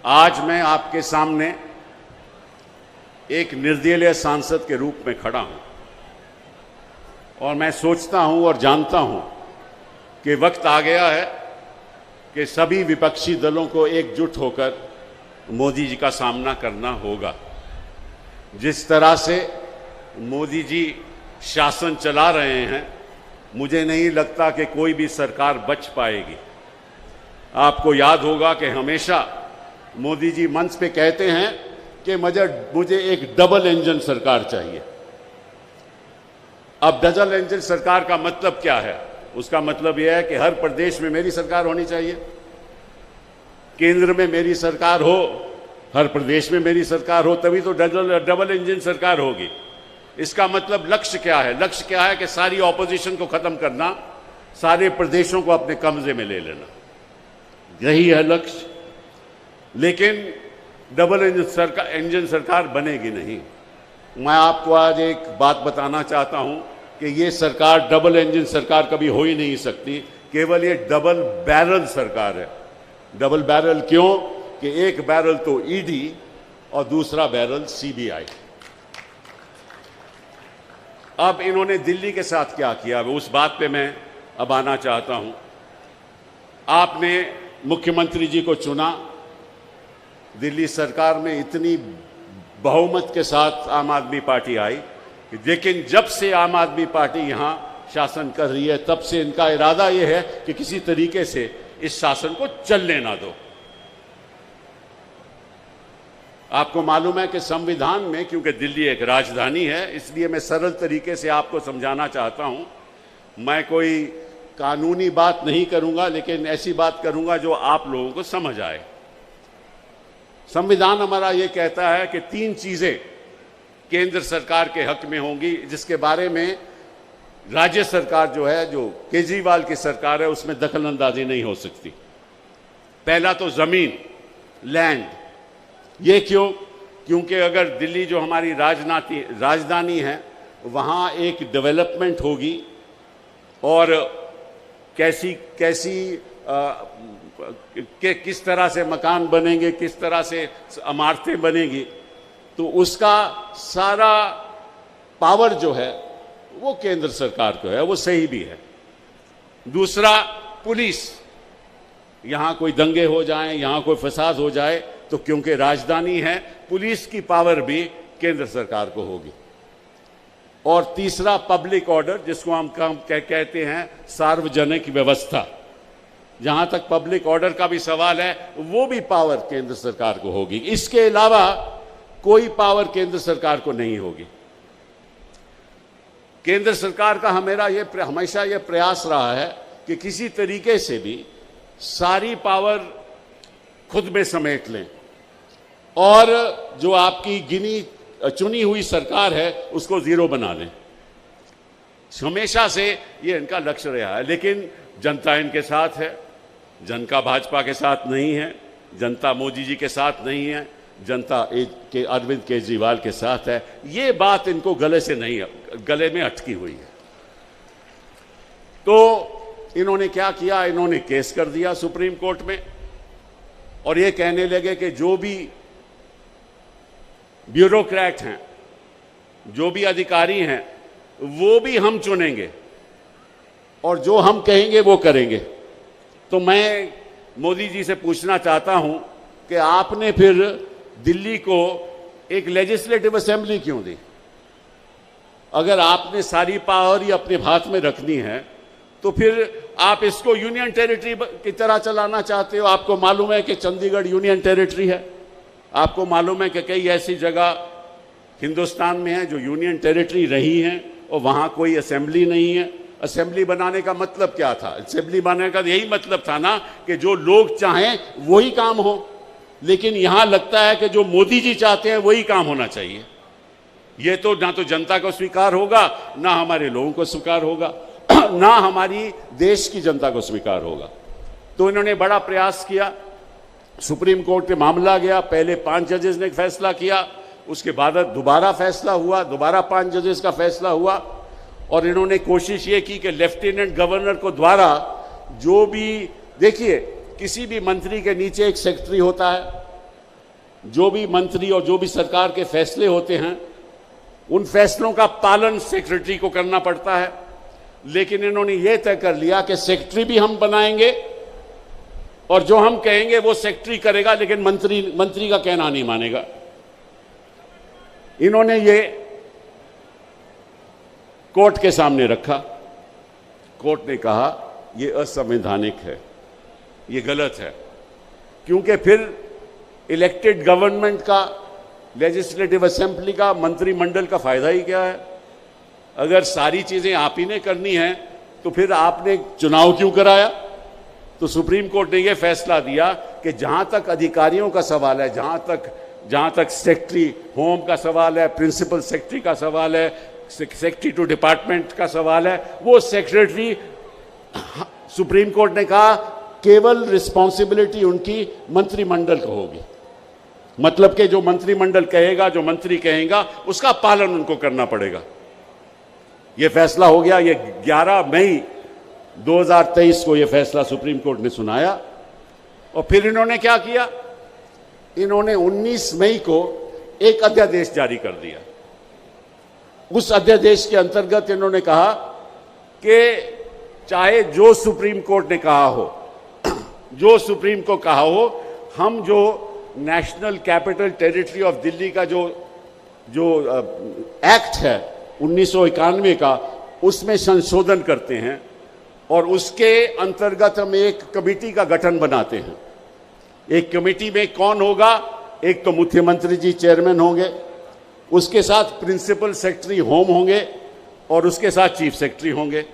आज मैं आपके सामने एक निर्दलीय सांसद के रूप में खड़ा हूं और मैं सोचता हूं और जानता हूं कि वक्त आ गया है कि सभी विपक्षी दलों को एकजुट होकर मोदी जी का सामना करना होगा। जिस तरह से मोदी जी शासन चला रहे हैं, मुझे नहीं लगता कि कोई भी सरकार बच पाएगी। आपको याद होगा कि हमेशा मोदी जी मंच पे कहते हैं कि मुझे एक डबल इंजन सरकार चाहिए। अब डबल इंजन सरकार का मतलब क्या है? उसका मतलब यह है कि हर प्रदेश में मेरी सरकार होनी चाहिए, केंद्र में मेरी सरकार हो, हर प्रदेश में मेरी सरकार हो, तभी तो डबल इंजन सरकार होगी। इसका मतलब लक्ष्य क्या है? लक्ष्य क्या है कि सारी ऑपोजिशन को खत्म करना, सारे प्रदेशों को अपने कब्जे में ले लेना, यही है लक्ष्य। लेकिन डबल इंजन सरकार बनेगी नहीं। मैं आपको आज एक बात बताना चाहता हूं कि ये सरकार डबल इंजन सरकार कभी हो ही नहीं सकती। केवल ये डबल बैरल सरकार है। डबल बैरल क्यों? कि एक बैरल तो ईडी और दूसरा बैरल सीबीआई। अब इन्होंने दिल्ली के साथ क्या किया, उस बात पे मैं अब आना चाहता हूं। आपने मुख्यमंत्री जी को चुना, दिल्ली सरकार में इतनी बहुमत के साथ आम आदमी पार्टी आई, लेकिन जब से आम आदमी पार्टी यहां शासन कर रही है, तब से इनका इरादा यह है कि किसी तरीके से इस शासन को चलने ना दो। आपको मालूम है कि संविधान में, क्योंकि दिल्ली एक राजधानी है, इसलिए मैं सरल तरीके से आपको समझाना चाहता हूं। मैं कोई कानूनी बात नहीं करूंगा, लेकिन ऐसी बात करूंगा जो आप लोगों को समझ आए। संविधान हमारा ये कहता है कि 3 चीजें केंद्र सरकार के हक में होंगी, जिसके बारे में राज्य सरकार जो है, जो केजरीवाल की सरकार है, उसमें दखल अंदाजी नहीं हो सकती। पहला तो जमीन, लैंड। ये क्यों? क्योंकि अगर दिल्ली जो हमारी राजधानी है, वहां एक डेवलपमेंट होगी और किस तरह से मकान बनेंगे, किस तरह से इमारतें बनेगी, तो उसका सारा पावर जो है वो केंद्र सरकार को है। वो सही भी है। दूसरा, पुलिस। यहां कोई दंगे हो जाएं, यहां कोई फसाद हो जाए, तो क्योंकि राजधानी है, पुलिस की पावर भी केंद्र सरकार को होगी। और तीसरा, पब्लिक ऑर्डर, जिसको हम कहते हैं सार्वजनिक व्यवस्था। जहां तक पब्लिक ऑर्डर का भी सवाल है, वो भी पावर केंद्र सरकार को होगी। इसके अलावा कोई पावर केंद्र सरकार को नहीं होगी। केंद्र सरकार का हमेशा यह प्रयास रहा है कि किसी तरीके से भी सारी पावर खुद में समेट लें और जो आपकी चुनी हुई सरकार है उसको जीरो बना लें। हमेशा से ये इनका लक्ष्य रहा है। लेकिन जनता इनके साथ है, जनता भाजपा के साथ नहीं है, जनता मोदी जी के साथ नहीं है, जनता के अरविंद केजरीवाल के साथ है। ये बात इनको गले में अटकी हुई है। तो इन्होंने क्या किया? इन्होंने केस कर दिया सुप्रीम कोर्ट में और ये कहने लगे कि जो भी ब्यूरोक्रेट हैं, जो भी अधिकारी हैं, वो भी हम चुनेंगे और जो हम कहेंगे वो करेंगे। तो मैं मोदी जी से पूछना चाहता हूं कि आपने फिर दिल्ली को एक लेजिस्लेटिव असेंबली क्यों दी? अगर आपने सारी पावर ही अपने हाथ में रखनी है, तो फिर आप इसको यूनियन टेरिटरी की तरह चलाना चाहते हो। आपको मालूम है कि चंडीगढ़ यूनियन टेरिटरी है। आपको मालूम है कि कई ऐसी जगह हिंदुस्तान में है जो यूनियन टेरिटरी रही हैं और वहां कोई असेंबली नहीं है। असेंबली बनाने का मतलब क्या था? असेंबली बनाने का यही मतलब था ना कि जो लोग चाहें वही काम हो। लेकिन यहां लगता है कि जो मोदी जी चाहते हैं वही काम होना चाहिए। ये तो ना तो जनता को स्वीकार होगा, ना हमारे लोगों को स्वीकार होगा, ना हमारी देश की जनता को स्वीकार होगा। तो इन्होंने बड़ा प्रयास किया। सुप्रीम कोर्ट में मामला गया। पहले 5 जजेस ने फैसला किया, उसके बाद दोबारा फैसला हुआ, दोबारा 5 जजेस का फैसला हुआ और इन्होंने कोशिश ये की कि लेफ्टिनेंट गवर्नर को द्वारा जो भी, देखिए, किसी भी मंत्री के नीचे एक सेक्रेटरी होता है, जो भी मंत्री और जो भी सरकार के फैसले होते हैं उन फैसलों का पालन सेक्रेटरी को करना पड़ता है। लेकिन इन्होंने यह तय कर लिया कि सेक्रेटरी भी हम बनाएंगे और जो हम कहेंगे वो सेक्रेटरी करेगा, लेकिन मंत्री का कहना नहीं मानेगा। इन्होंने ये कोर्ट के सामने रखा। कोर्ट ने कहा यह असंवैधानिक है, ये गलत है, क्योंकि फिर इलेक्टेड गवर्नमेंट का, लेजिस्लेटिव असेंबली का, मंत्रिमंडल का फायदा ही क्या है? अगर सारी चीजें आप ही ने करनी है तो फिर आपने चुनाव क्यों कराया? तो सुप्रीम कोर्ट ने यह फैसला दिया कि जहां तक अधिकारियों का सवाल है, जहां तक सेक्रेटरी होम का सवाल है, प्रिंसिपल सेक्रेटरी का सवाल है, सेक्रेटरी टू डिपार्टमेंट का सवाल है, वो सेक्रेटरी, सुप्रीम कोर्ट ने कहा केवल रिस्पॉन्सिबिलिटी उनकी मंत्रिमंडल को होगी। मतलब कि जो मंत्रिमंडल कहेगा, जो मंत्री कहेगा, उसका पालन उनको करना पड़ेगा। यह फैसला हो गया। ये 11 मई 2023 को यह फैसला सुप्रीम कोर्ट ने सुनाया। और फिर इन्होंने क्या किया? इन्होंने 19 मई को एक अध्यादेश जारी कर दिया। उस अध्यादेश के अंतर्गत इन्होंने कहा कि चाहे जो सुप्रीम कोर्ट ने कहा हो, जो सुप्रीम को कहा हो, हम जो national capital territory of Delhi का जो एक्ट है 1991 का, उसमें संशोधन करते हैं और उसके अंतर्गत हम एक कमेटी का गठन बनाते हैं। एक कमेटी में कौन होगा? एक तो मुख्यमंत्री जी चेयरमैन होंगे, उसके साथ प्रिंसिपल सेक्रेटरी होम होंगे और उसके साथ चीफ सेक्रेटरी होंगे।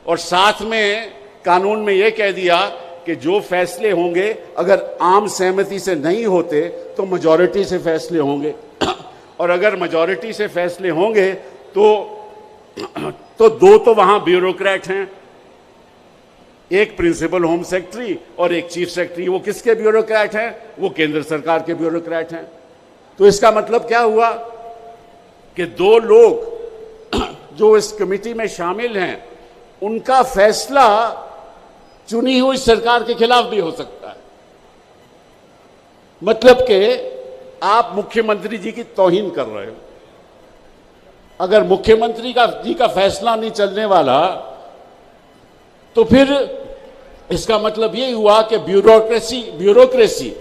और साथ में कानून में यह कह दिया कि जो फैसले होंगे अगर आम सहमति से नहीं होते तो मेजॉरिटी से फैसले होंगे, और अगर मेजॉरिटी से फैसले होंगे तो दो तो वहां ब्यूरोक्रेट हैं, एक प्रिंसिपल होम सेक्रेटरी और एक चीफ सेक्रेटरी। वो किसके ब्यूरोक्रेट हैं? वो केंद्र सरकार के ब्यूरोक्रेट हैं। तो इसका मतलब क्या हुआ कि दो लोग जो इस कमेटी में शामिल हैं, उनका फैसला चुनी हुई सरकार के खिलाफ भी हो सकता है। मतलब कि आप मुख्यमंत्री जी की तौहीन कर रहे हो। अगर मुख्यमंत्री जी का फैसला नहीं चलने वाला तो फिर इसका मतलब यह हुआ कि ब्यूरोक्रेसी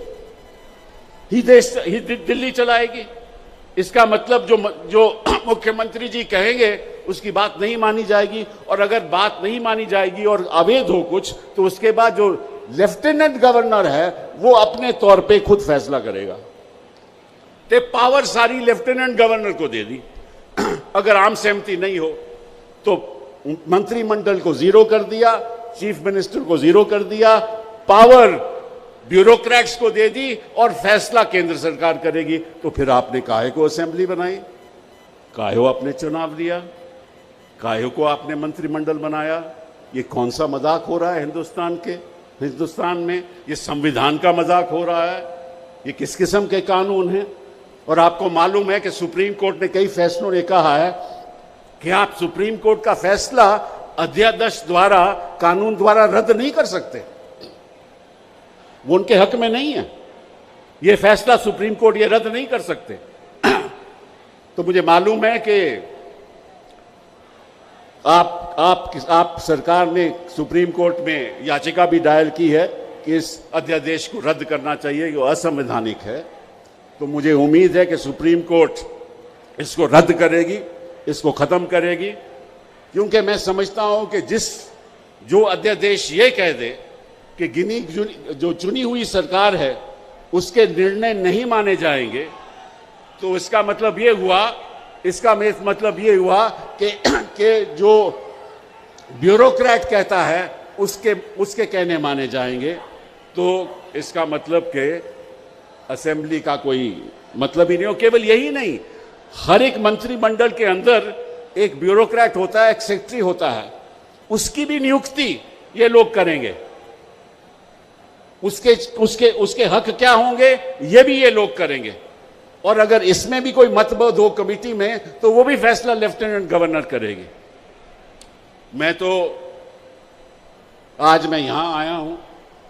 ही दिल्ली चलाएगी। इसका मतलब जो मुख्यमंत्री जी कहेंगे उसकी बात नहीं मानी जाएगी, और अगर बात नहीं मानी जाएगी और अवैध हो कुछ, तो उसके बाद जो लेफ्टिनेंट गवर्नर है वो अपने तौर पे खुद फैसला करेगा। ते पावर सारी लेफ्टिनेंट गवर्नर को दे दी। अगर आम सहमति नहीं हो तो मंत्रिमंडल को जीरो कर दिया, चीफ मिनिस्टर को जीरो कर दिया, पावर ब्यूरोक्रेट्स को दे दी और फैसला केंद्र सरकार करेगी। तो फिर आपने काहे को असेंबली बनाई, काहे को आपने चुनाव दिया, काहे को आपने मंत्रिमंडल बनाया? ये कौन सा मजाक हो रहा है हिंदुस्तान में? ये संविधान का मजाक हो रहा है? ये किस किस्म के कानून हैं? और आपको मालूम है कि सुप्रीम कोर्ट ने कई फैसलों ने कहा है कि आप सुप्रीम कोर्ट का फैसला अध्यादेश द्वारा, कानून द्वारा रद्द नहीं कर सकते। वो उनके हक में नहीं है। ये फैसला सुप्रीम कोर्ट ये रद्द नहीं कर सकते। तो मुझे मालूम है कि आप सरकार ने सुप्रीम कोर्ट में याचिका भी दायर की है कि इस अध्यादेश को रद्द करना चाहिए, जो असंवैधानिक है। तो मुझे उम्मीद है कि सुप्रीम कोर्ट इसको रद्द करेगी, इसको खत्म करेगी, क्योंकि मैं समझता हूं कि जो अध्यादेश ये कह दे कि जो चुनी हुई सरकार है उसके निर्णय नहीं माने जाएंगे, तो इसका मतलब ये हुआ कि जो ब्यूरोक्रेट कहता है उसके कहने माने जाएंगे। तो इसका मतलब कि असेंबली का कोई मतलब ही नहीं हो। केवल यही नहीं, हर एक मंत्रिमंडल के अंदर एक ब्यूरोक्रेट होता है, एक सेक्रेटरी होता है, उसकी भी नियुक्ति ये लोग करेंगे। उसके हक क्या होंगे ये भी ये लोग करेंगे। और अगर इसमें भी कोई मतभेद हो कमेटी में तो वो भी फैसला लेफ्टिनेंट गवर्नर करेगी। आज मैं यहां आया हूं,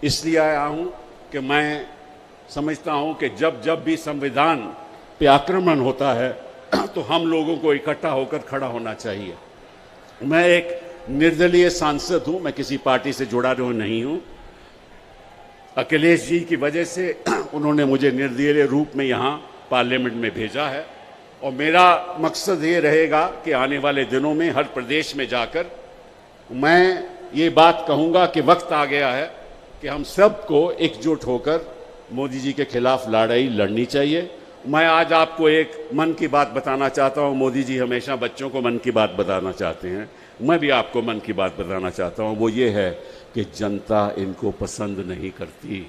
इसलिए आया हूं कि मैं समझता हूं कि जब जब भी संविधान पे आक्रमण होता है तो हम लोगों को इकट्ठा होकर खड़ा होना चाहिए। मैं एक निर्दलीय सांसद हूं, मैं किसी पार्टी से जुड़ा नहीं हूं। अखिलेश जी की वजह से उन्होंने मुझे निर्दलीय रूप में यहां पार्लियामेंट में भेजा है और मेरा मकसद ये रहेगा कि आने वाले दिनों में हर प्रदेश में जाकर मैं ये बात कहूंगा कि वक्त आ गया है कि हम सबको एकजुट होकर मोदी जी के खिलाफ लड़ाई लड़नी चाहिए। मैं आज आपको एक मन की बात बताना चाहता हूं। मोदी जी हमेशा बच्चों को मन की बात बताना चाहते हैं, मैं भी आपको मन की बात बताना चाहता हूं। वो ये है कि जनता इनको पसंद नहीं करती,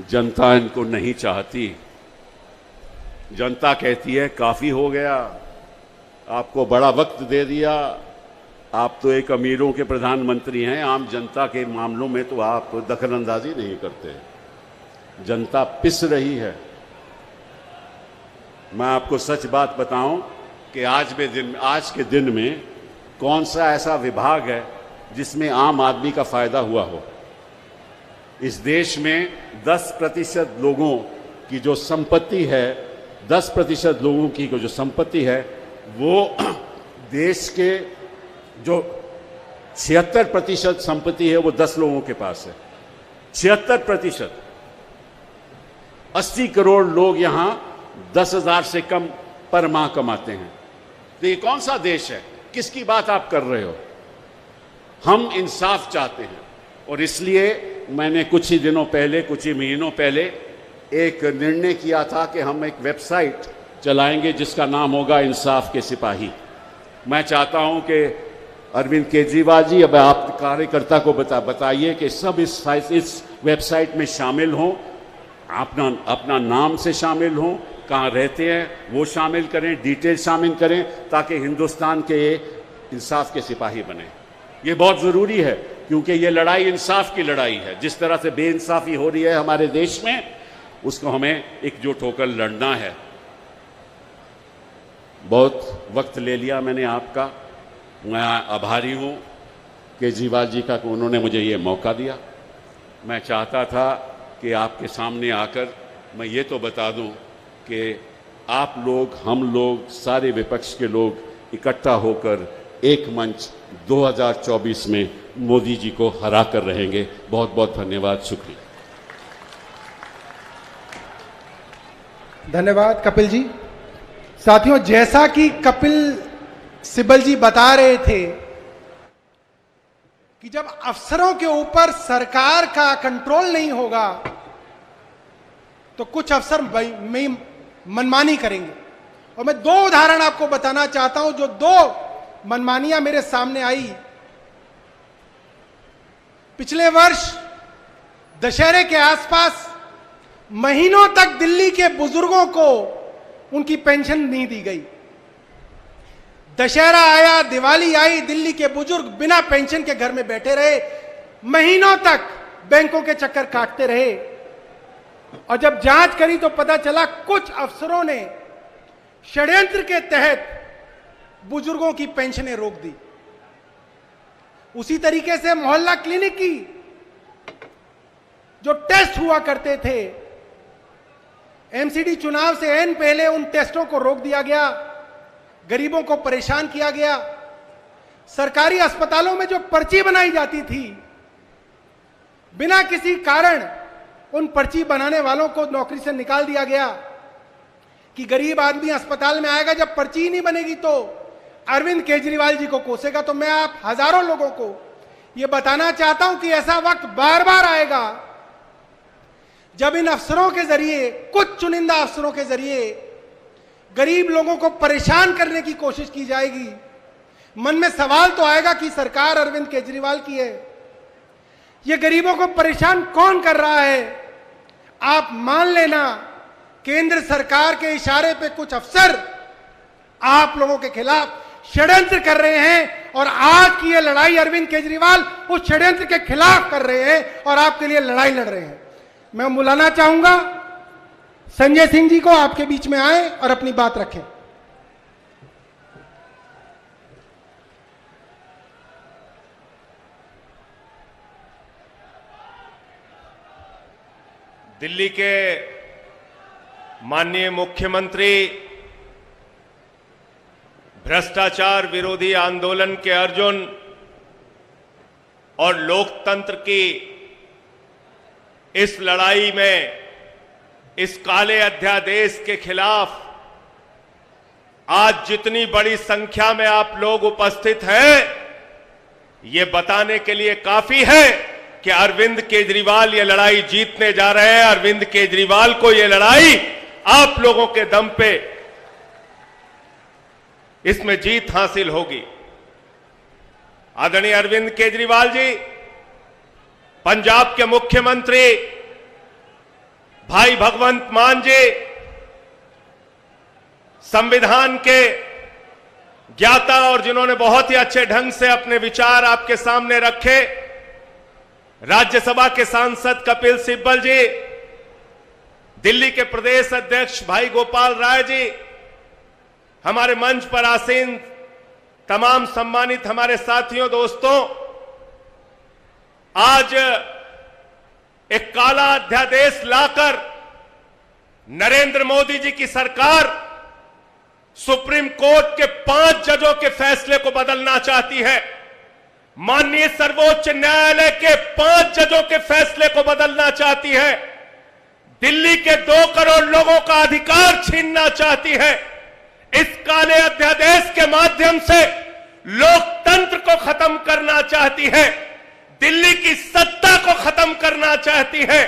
जनता इनको नहीं चाहती। जनता कहती है काफी हो गया, आपको बड़ा वक्त दे दिया, आप तो एक अमीरों के प्रधानमंत्री हैं, आम जनता के मामलों में तो आप दखलंदाजी नहीं करते। जनता पिस रही है। मैं आपको सच बात बताऊं कि आज के दिन में कौन सा ऐसा विभाग है जिसमें आम आदमी का फायदा हुआ हो। इस देश में 10% लोगों की जो संपत्ति है, 10% लोगों की जो संपत्ति है वो देश के जो 76% संपत्ति है वो 10 लोगों के पास है। 76%। 80 करोड़ लोग यहां 10,000 से कम पर माह कमाते हैं। तो ये कौन सा देश है? किसकी बात आप कर रहे हो? हम इंसाफ चाहते हैं और इसलिए मैंने कुछ ही दिनों पहले, कुछ ही महीनों पहले एक निर्णय किया था कि हम एक वेबसाइट चलाएंगे जिसका नाम होगा इंसाफ के सिपाही। मैं चाहता हूं कि अरविंद केजरीवाल जी अब आप कार्यकर्ता को बताइए कि सब इस वेबसाइट में शामिल हों, अपना नाम से शामिल हों, कहाँ रहते हैं वो शामिल करें, डिटेल शामिल करें ताकि हिंदुस्तान के इंसाफ के सिपाही बने। ये बहुत ज़रूरी है क्योंकि ये लड़ाई इंसाफ की लड़ाई है। जिस तरह से बेइंसाफी हो रही है हमारे देश में, उसको हमें एकजुट होकर लड़ना है। बहुत वक्त ले लिया मैंने आपका, मैं आभारी हूँ केजरीवाल जी का कि उन्होंने मुझे ये मौका दिया। मैं चाहता था कि आपके सामने आकर मैं ये तो बता दूं कि आप लोग, हम लोग, सारे विपक्ष के लोग इकट्ठा होकर एक मंच 2024 में मोदी जी को हरा कर रहेंगे। बहुत बहुत धन्यवाद, शुक्रिया। धन्यवाद कपिल जी। साथियों, जैसा कि कपिल सिब्बल जी बता रहे थे कि जब अफसरों के ऊपर सरकार का कंट्रोल नहीं होगा तो कुछ अफसर मनमानी करेंगे। और मैं 2 उदाहरण आपको बताना चाहता हूं, जो 2 मनमानियां मेरे सामने आई। पिछले वर्ष दशहरे के आसपास महीनों तक दिल्ली के बुजुर्गों को उनकी पेंशन नहीं दी गई। दशहरा आया, दिवाली आई, दिल्ली के बुजुर्ग बिना पेंशन के घर में बैठे रहे, महीनों तक बैंकों के चक्कर काटते रहे। और जब जांच करी तो पता चला कुछ अफसरों ने षड्यंत्र के तहत बुजुर्गों की पेंशनें रोक दी। उसी तरीके से मोहल्ला क्लिनिक की जो टेस्ट हुआ करते थे, एमसीडी चुनाव से एन पहले उन टेस्टों को रोक दिया गया, गरीबों को परेशान किया गया। सरकारी अस्पतालों में जो पर्ची बनाई जाती थी, बिना किसी कारण उन पर्ची बनाने वालों को नौकरी से निकाल दिया गया कि गरीब आदमी अस्पताल में आएगा, जब पर्ची ही नहीं बनेगी तो अरविंद केजरीवाल जी को कोसेगा। तो मैं आप हजारों लोगों को यह बताना चाहता हूं कि ऐसा वक्त बार बार आएगा जब इन अफसरों के जरिए, कुछ चुनिंदा अफसरों के जरिए गरीब लोगों को परेशान करने की कोशिश की जाएगी। मन में सवाल तो आएगा कि सरकार अरविंद केजरीवाल की है, ये गरीबों को परेशान कौन कर रहा है? आप मान लेना केंद्र सरकार के इशारे पे कुछ अफसर आप लोगों के खिलाफ षड्यंत्र कर रहे हैं और आज की ये लड़ाई अरविंद केजरीवाल उस षड्यंत्र के खिलाफ कर रहे हैं और आपके लिए लड़ाई लड़ रहे हैं। मैं बुलाना चाहूंगा संजय सिंह जी को, आपके बीच में आए और अपनी बात रखें। दिल्ली के माननीय मुख्यमंत्री भ्रष्टाचार विरोधी आंदोलन के अर्जुन और लोकतंत्र की इस लड़ाई में, इस काले अध्यादेश के खिलाफ आज जितनी बड़ी संख्या में आप लोग उपस्थित हैं, ये बताने के लिए काफी है कि अरविंद केजरीवाल ये लड़ाई जीतने जा रहे हैं। अरविंद केजरीवाल को ये लड़ाई आप लोगों के दम पे इसमें जीत हासिल होगी। आदरणीय अरविंद केजरीवाल जी, पंजाब के मुख्यमंत्री भाई भगवंत मान जी, संविधान के ज्ञाता और जिन्होंने बहुत ही अच्छे ढंग से अपने विचार आपके सामने रखे, राज्यसभा के सांसद कपिल सिब्बल जी, दिल्ली के प्रदेश अध्यक्ष भाई गोपाल राय जी, हमारे मंच पर आसीन तमाम सम्मानित हमारे साथियों, दोस्तों, आज एक काला अध्यादेश लाकर नरेंद्र मोदी जी की सरकार सुप्रीम कोर्ट के 5 जजों के फैसले को बदलना चाहती है। माननीय सर्वोच्च न्यायालय के 5 जजों के फैसले को बदलना चाहती है। दिल्ली के 2 करोड़ लोगों का अधिकार छीनना चाहती है। इस काले अध्यादेश के माध्यम से लोकतंत्र को खत्म करना चाहती है, दिल्ली की सत्ता को खत्म करना चाहती है।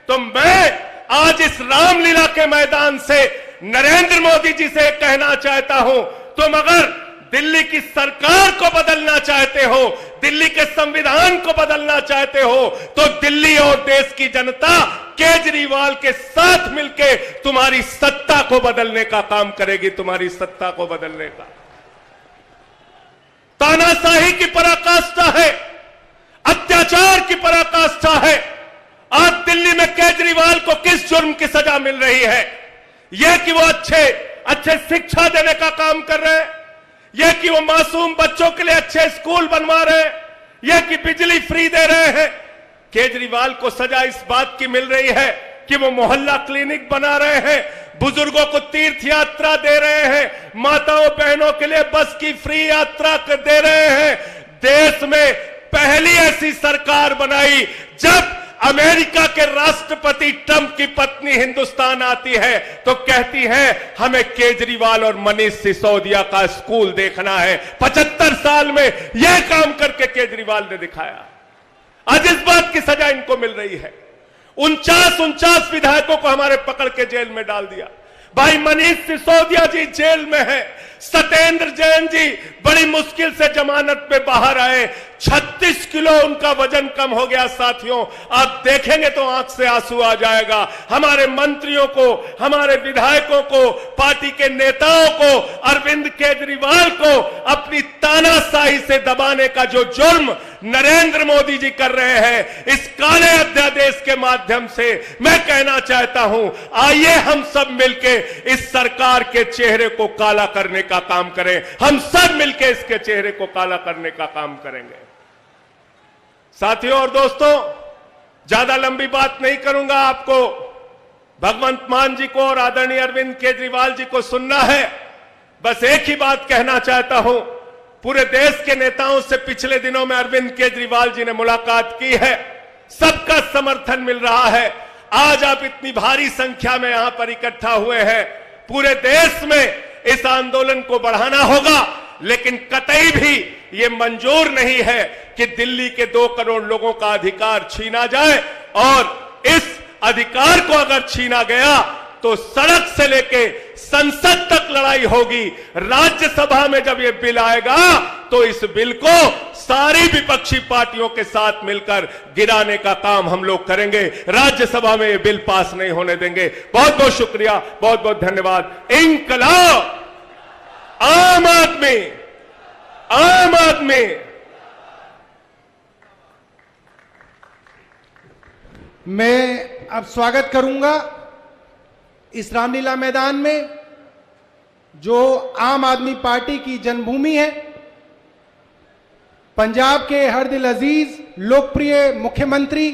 तो मैं आज इस रामलीला के मैदान से नरेंद्र मोदी जी से कहना चाहता हूं, तुम अगर दिल्ली की सरकार को बदलना चाहते हो, दिल्ली के संविधान को बदलना चाहते हो, तो दिल्ली और देश की जनता केजरीवाल के साथ मिलकर तुम्हारी सत्ता को बदलने का काम करेगी, तुम्हारी सत्ता को बदलने का। तानाशाही की पराकाष्ठा है, अत्याचार की पराकाष्ठा है। आज दिल्ली में केजरीवाल को किस जुर्म की सजा मिल रही है? यह कि वो अच्छे शिक्षा देने का काम कर रहे हैं, यह कि वो मासूम बच्चों के लिए अच्छे स्कूल बनवा रहे हैं, यह कि बिजली फ्री दे रहे हैं। केजरीवाल को सजा इस बात की मिल रही है कि वो मोहल्ला क्लिनिक बना रहे हैं, बुजुर्गों को तीर्थ यात्रा दे रहे हैं, माताओं बहनों के लिए बस की फ्री यात्रा दे रहे हैं। देश में पहली ऐसी सरकार बनाई जब अमेरिका के राष्ट्रपति ट्रंप की पत्नी हिंदुस्तान आती है तो कहती है हमें केजरीवाल और मनीष सिसोदिया का स्कूल देखना है। 75 साल में यह काम करके केजरीवाल ने दिखाया। आज इस बात की सजा इनको मिल रही है। 49 विधायकों को हमारे पकड़ के जेल में डाल दिया। भाई मनीष सिसोदिया जी जेल में है, सत्येंद्र जैन जी बड़ी मुश्किल से जमानत पे बाहर आए, 36 किलो उनका वजन कम हो गया। साथियों, आप देखेंगे तो आंख से आंसू आ जाएगा। हमारे मंत्रियों को, हमारे विधायकों को, पार्टी के नेताओं को, अरविंद केजरीवाल को अपनी तानाशाही से दबाने का जो जुर्म नरेंद्र मोदी जी कर रहे हैं, इस काले अध्यादेश के माध्यम से मैं कहना चाहता हूं, आइए हम सब मिलकर इस सरकार के चेहरे को काला करने का काम करें। हम सब मिलकर इसके चेहरे को काला करने का काम करेंगे। साथियों और दोस्तों, ज्यादा लंबी बात नहीं करूंगा। आपको भगवंत मान जी को और आदरणीय अरविंद केजरीवाल जी को सुनना है। बस एक ही बात कहना चाहता हूं, पूरे देश के नेताओं से पिछले दिनों में अरविंद केजरीवाल जी ने मुलाकात की है, सबका समर्थन मिल रहा है। आज आप इतनी भारी संख्या में यहां पर इकट्ठा हुए हैं। पूरे देश में इस आंदोलन को बढ़ाना होगा, लेकिन कतई भी यह मंजूर नहीं है कि दिल्ली के 2 करोड़ लोगों का अधिकार छीना जाए। और इस अधिकार को अगर छीना गया तो सड़क से लेके संसद तक लड़ाई होगी। राज्यसभा में जब यह बिल आएगा तो इस बिल को सारी विपक्षी पार्टियों के साथ मिलकर गिराने का काम हम लोग करेंगे। राज्यसभा में यह बिल पास नहीं होने देंगे। बहुत बहुत शुक्रिया, बहुत बहुत धन्यवाद। इंकलाब, आम आदमी, आम आदमी। मैं अब स्वागत करूंगा इस रामलीला मैदान में, जो आम आदमी पार्टी की जन्मभूमि है, पंजाब के हर दिल अजीज लोकप्रिय मुख्यमंत्री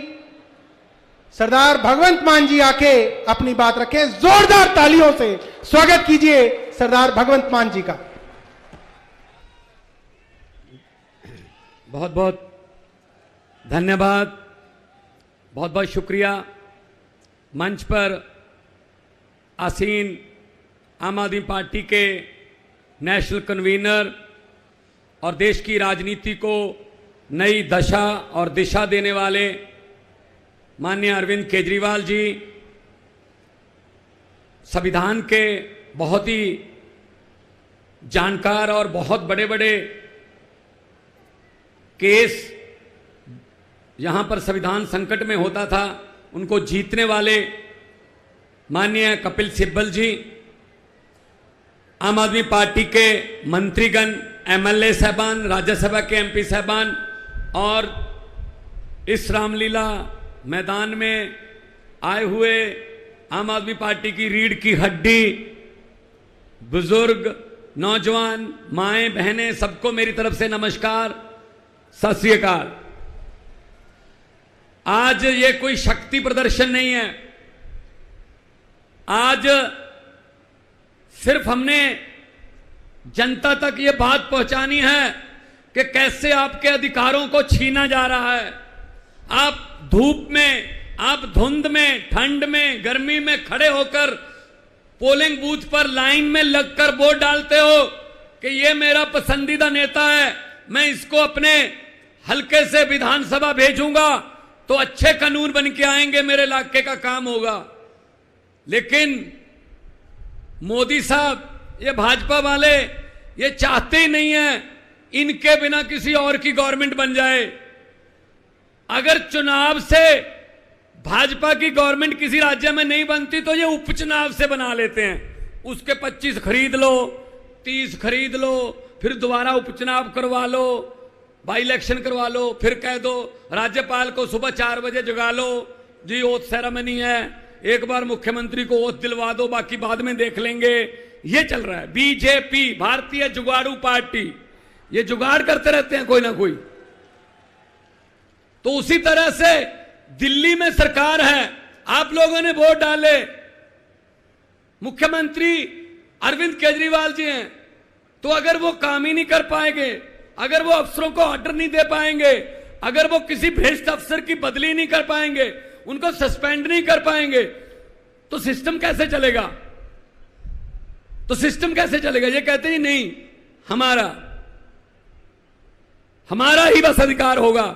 सरदार भगवंत मान जी आके अपनी बात रखें। जोरदार तालियों से स्वागत कीजिए सरदार भगवंत मान जी का। बहुत बहुत धन्यवाद, बहुत बहुत शुक्रिया। मंच पर आसीन आम आदमी पार्टी के नेशनल कन्वीनर और देश की राजनीति को नई दशा और दिशा देने वाले माननीय अरविंद केजरीवाल जी, संविधान के बहुत ही जानकार और बहुत बड़े बड़े केस यहां पर संविधान संकट में होता था उनको जीतने वाले माननीय कपिल सिब्बल जी, आम आदमी पार्टी के मंत्रीगण, एमएलए साहबान, राज्यसभा के एमपी साहबान और इस रामलीला मैदान में आए हुए आम आदमी पार्टी की रीढ़ की हड्डी, बुजुर्ग, नौजवान, माएं, बहनें, सबको मेरी तरफ से नमस्कार, सत श्री अकाल। आज ये कोई शक्ति प्रदर्शन नहीं है। आज सिर्फ हमने जनता तक ये बात पहुंचानी है कि कैसे आपके अधिकारों को छीना जा रहा है। आप धूप में, आप धुंध में, ठंड में, गर्मी में खड़े होकर पोलिंग बूथ पर लाइन में लगकर वोट डालते हो कि ये मेरा पसंदीदा नेता है, मैं इसको अपने हल्के से विधानसभा भेजूंगा तो अच्छे कानून बन के आएंगे, मेरे इलाके का काम होगा। लेकिन मोदी साहब, ये भाजपा वाले, ये चाहते ही नहीं है इनके बिना किसी और की गवर्नमेंट बन जाए। अगर चुनाव से भाजपा की गवर्नमेंट किसी राज्य में नहीं बनती तो ये उपचुनाव से बना लेते हैं। उसके 25 खरीद लो, 30 खरीद लो, फिर दोबारा उपचुनाव करवा लो, बाई इलेक्शन करवा लो, फिर कह दो राज्यपाल को सुबह 4 बजे जगा लो जी, ओथ सेरेमनी है, एक बार मुख्यमंत्री को ओथ दिलवा दो, बाकी बाद में देख लेंगे। ये चल रहा है। बीजेपी, भारतीय जुगाड़ू पार्टी, ये जुगाड़ करते रहते हैं कोई ना कोई। तो उसी तरह से दिल्ली में सरकार है, आप लोगों ने वोट डाले, मुख्यमंत्री अरविंद केजरीवाल जी हैं, तो अगर वो काम ही नहीं कर पाएंगे, अगर वो अफसरों को ऑर्डर नहीं दे पाएंगे, अगर वो किसी भ्रष्ट अफसर की बदली नहीं कर पाएंगे, उनको सस्पेंड नहीं कर पाएंगे, तो सिस्टम कैसे चलेगा? तो सिस्टम कैसे चलेगा? ये कहते हैं नहीं, हमारा ही बस अधिकार होगा।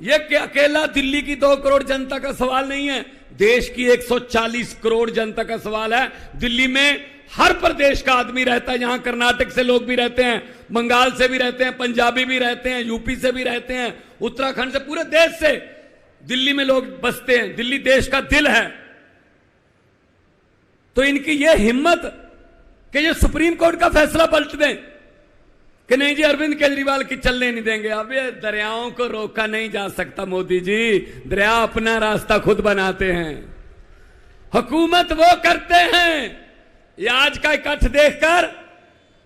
ये अकेला दिल्ली की 2 करोड़ जनता का सवाल नहीं है, देश की 140 करोड़ जनता का सवाल है। दिल्ली में हर प्रदेश का आदमी रहता है, यहां कर्नाटक से लोग भी रहते हैं, बंगाल से भी रहते हैं, पंजाबी भी रहते हैं, यूपी से भी रहते हैं, उत्तराखंड से, पूरे देश से दिल्ली में लोग बसते हैं। दिल्ली देश का दिल है। तो इनकी यह हिम्मत कि ये सुप्रीम कोर्ट का फैसला पलट दें कि नहीं जी अरविंद केजरीवाल की चलने नहीं देंगे। अब ये दरियाओं को रोका नहीं जा सकता मोदी जी, दरिया अपना रास्ता खुद बनाते हैं, हुकूमत वो करते हैं। ये आज का इकट्ठ देखकर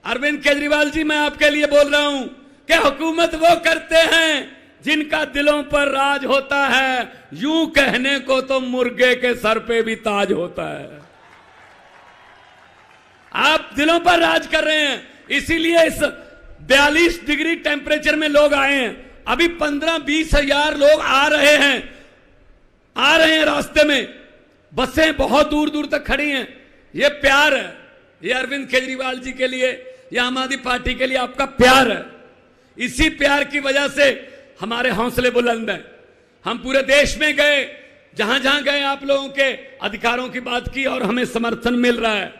अरविंद केजरीवाल जी, मैं आपके लिए बोल रहा हूं कि हुकूमत वो करते हैं जिनका दिलों पर राज होता है। यूं कहने को तो मुर्गे के सर पे भी ताज होता है। आप दिलों पर राज कर रहे हैं, इसीलिए इस 42 डिग्री टेम्परेचर में लोग आए हैं। अभी 15-20 हजार लोग आ रहे हैं रास्ते में, बसें बहुत दूर दूर तक खड़ी हैं। ये प्यार है, ये अरविंद केजरीवाल जी के लिए, ये आम आदमी पार्टी के लिए आपका प्यार है। इसी प्यार की वजह से हमारे हौसले बुलंद हैं। हम पूरे देश में गए, जहां जहां गए आप लोगों के अधिकारों की बात की और हमें समर्थन मिल रहा है।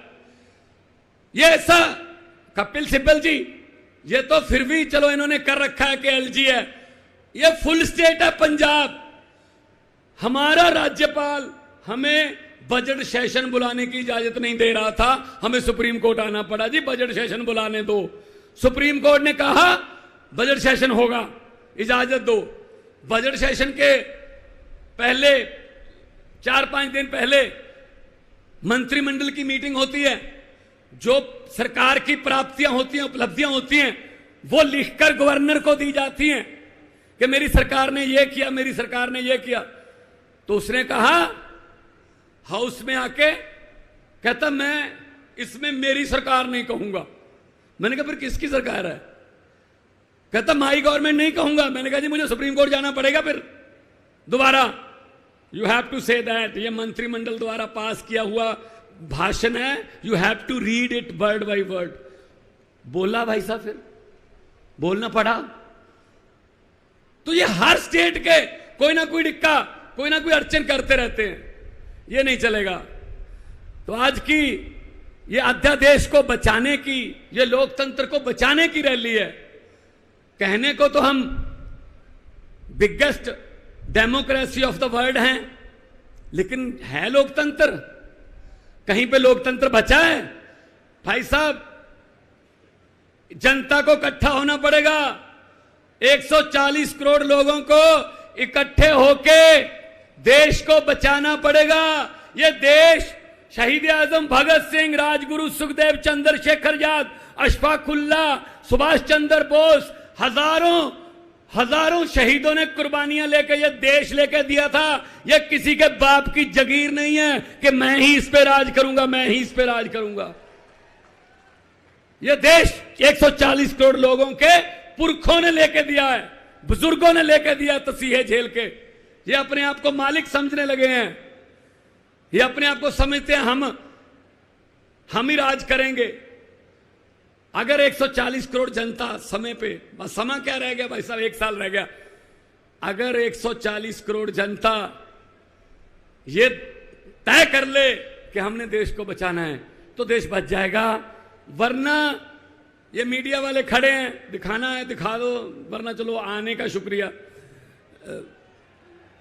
ये ऐसा कपिल सिब्बल जी, ये तो फिर भी चलो इन्होंने कर रखा है कि एलजी है, ये फुल स्टेट है पंजाब। हमारा राज्यपाल हमें बजट सेशन बुलाने की इजाजत नहीं दे रहा था, हमें सुप्रीम कोर्ट आना पड़ा, जी बजट सेशन बुलाने दो। सुप्रीम कोर्ट ने कहा बजट सेशन होगा, इजाजत दो। बजट सेशन के पहले 4-5 दिन पहले मंत्रिमंडल की मीटिंग होती है, जो सरकार की प्राप्तियां होती हैं, उपलब्धियां होती हैं, वो लिखकर गवर्नर को दी जाती हैं कि मेरी सरकार ने ये किया, मेरी सरकार ने ये किया। तो उसने कहा हाउस में आके, कहता मैं इसमें मेरी सरकार नहीं कहूंगा। मैंने कहा फिर किसकी सरकार है? कहता माई गवर्नमेंट नहीं कहूंगा। मैंने कहा जी मुझे सुप्रीम कोर्ट जाना पड़ेगा फिर दोबारा। You have to say that, ये मंत्रिमंडल द्वारा पास किया हुआ भाषण है, you have to read it word by word. बोला भाई साहब, फिर बोलना पड़ा। तो ये हर स्टेट के कोई ना कोई डिक्का, कोई ना कोई अड़चन करते रहते हैं, ये नहीं चलेगा। तो आज की ये अध्यादेश को बचाने की, ये लोकतंत्र को बचाने की रैली है। कहने को तो हम biggest democracy of the world हैं, लेकिन है लोकतंत्र? कहीं पे लोकतंत्र बचा है? भाई साहब, जनता को इकट्ठा होना पड़ेगा। 140 करोड़ लोगों को इकट्ठे होके देश को बचाना पड़ेगा। ये देश शहीद आजम भगत सिंह, राजगुरु सुखदेव, चंद्रशेखर आजाद, अशफाकुल्लाह, सुभाष चंद्र बोस, हजारों शहीदों ने कुर्बानियां लेकर ये देश लेकर दिया था। ये किसी के बाप की जगीर नहीं है कि मैं ही इस पे राज करूंगा, मैं ही इस पे राज करूंगा। ये देश 140 करोड़ लोगों के पुरखों ने लेके दिया है, बुजुर्गों ने लेके दिया तसीहे झेल के। ये अपने आप को मालिक समझने लगे हैं, ये अपने आप को समझते हैं हम ही राज करेंगे। अगर 140 करोड़ जनता समय पे, बस समय क्या रह गया भाई साहब, 1 साल रह गया। अगर 140 करोड़ जनता ये तय कर ले कि हमने देश को बचाना है तो देश बच जाएगा। वरना ये मीडिया वाले खड़े हैं, दिखाना है दिखा दो, वरना चलो आने का शुक्रिया,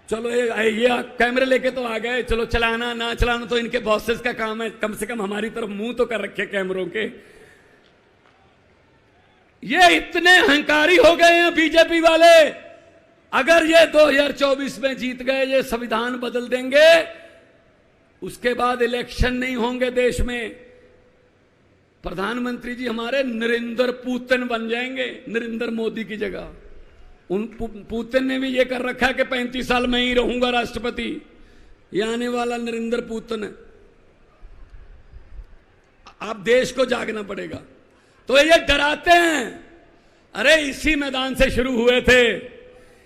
चलो ये कैमरे लेके तो आ गए, चलो चलाना ना चलाना तो इनके बॉसेस का काम है, कम से कम हमारी तरफ मुंह तो कर रखे कैमरों के। ये इतने अहंकारी हो गए हैं बीजेपी वाले। अगर ये 2024 में जीत गए, ये संविधान बदल देंगे, उसके बाद इलेक्शन नहीं होंगे देश में। प्रधानमंत्री जी हमारे नरेंद्र पुतिन बन जाएंगे, नरेंद्र मोदी की जगह। उन पुतिन ने भी ये कर रखा है कि 35 साल में ही रहूंगा राष्ट्रपति। ये आने वाला नरेंद्र पुतिन है। आप देश को जागना पड़ेगा। तो ये डराते हैं, अरे इसी मैदान से शुरू हुए थे,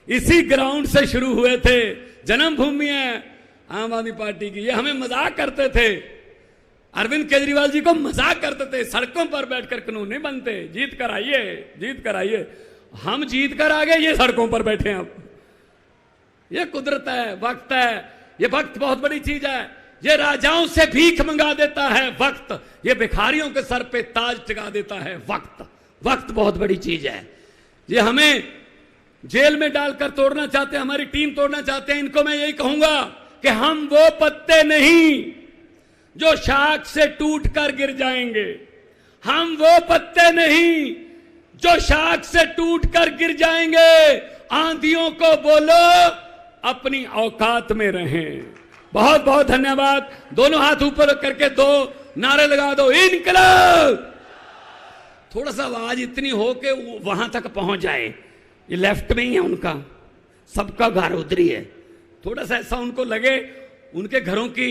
इसी ग्राउंड से शुरू हुए थे, जन्मभूमि है आम आदमी पार्टी की। ये हमें मजाक करते थे, अरविंद केजरीवाल जी को मजाक करते थे, सड़कों पर बैठकर कानून नहीं बनते, जीत कर आइए, जीत कर आइए। हम जीत कर आ गए, ये सड़कों पर बैठे हैं अब। ये कुदरत है, वक्त है। ये वक्त बहुत बड़ी चीज है। ये राजाओं से भीख मंगा देता है वक्त, ये भिखारियों के सर पे ताज टिका देता है वक्त। वक्त बहुत बड़ी चीज है। ये हमें जेल में डालकर तोड़ना चाहते हैं, हमारी टीम तोड़ना चाहते हैं। इनको मैं यही कहूंगा कि हम वो पत्ते नहीं जो शाख से टूटकर गिर जाएंगे, हम वो पत्ते नहीं जो शाख से टूटकर गिर जाएंगे। आंधियों को बोलो अपनी औकात में रहें। बहुत बहुत धन्यवाद। दोनों हाथ ऊपर करके 2 नारे लगा दो, इनकलाब। थोड़ा सा आवाज इतनी हो कि वहां तक पहुंच जाए। ये लेफ्ट में ही है उनका, सबका घर उधरी है। थोड़ा सा ऐसा उनको लगे, उनके घरों की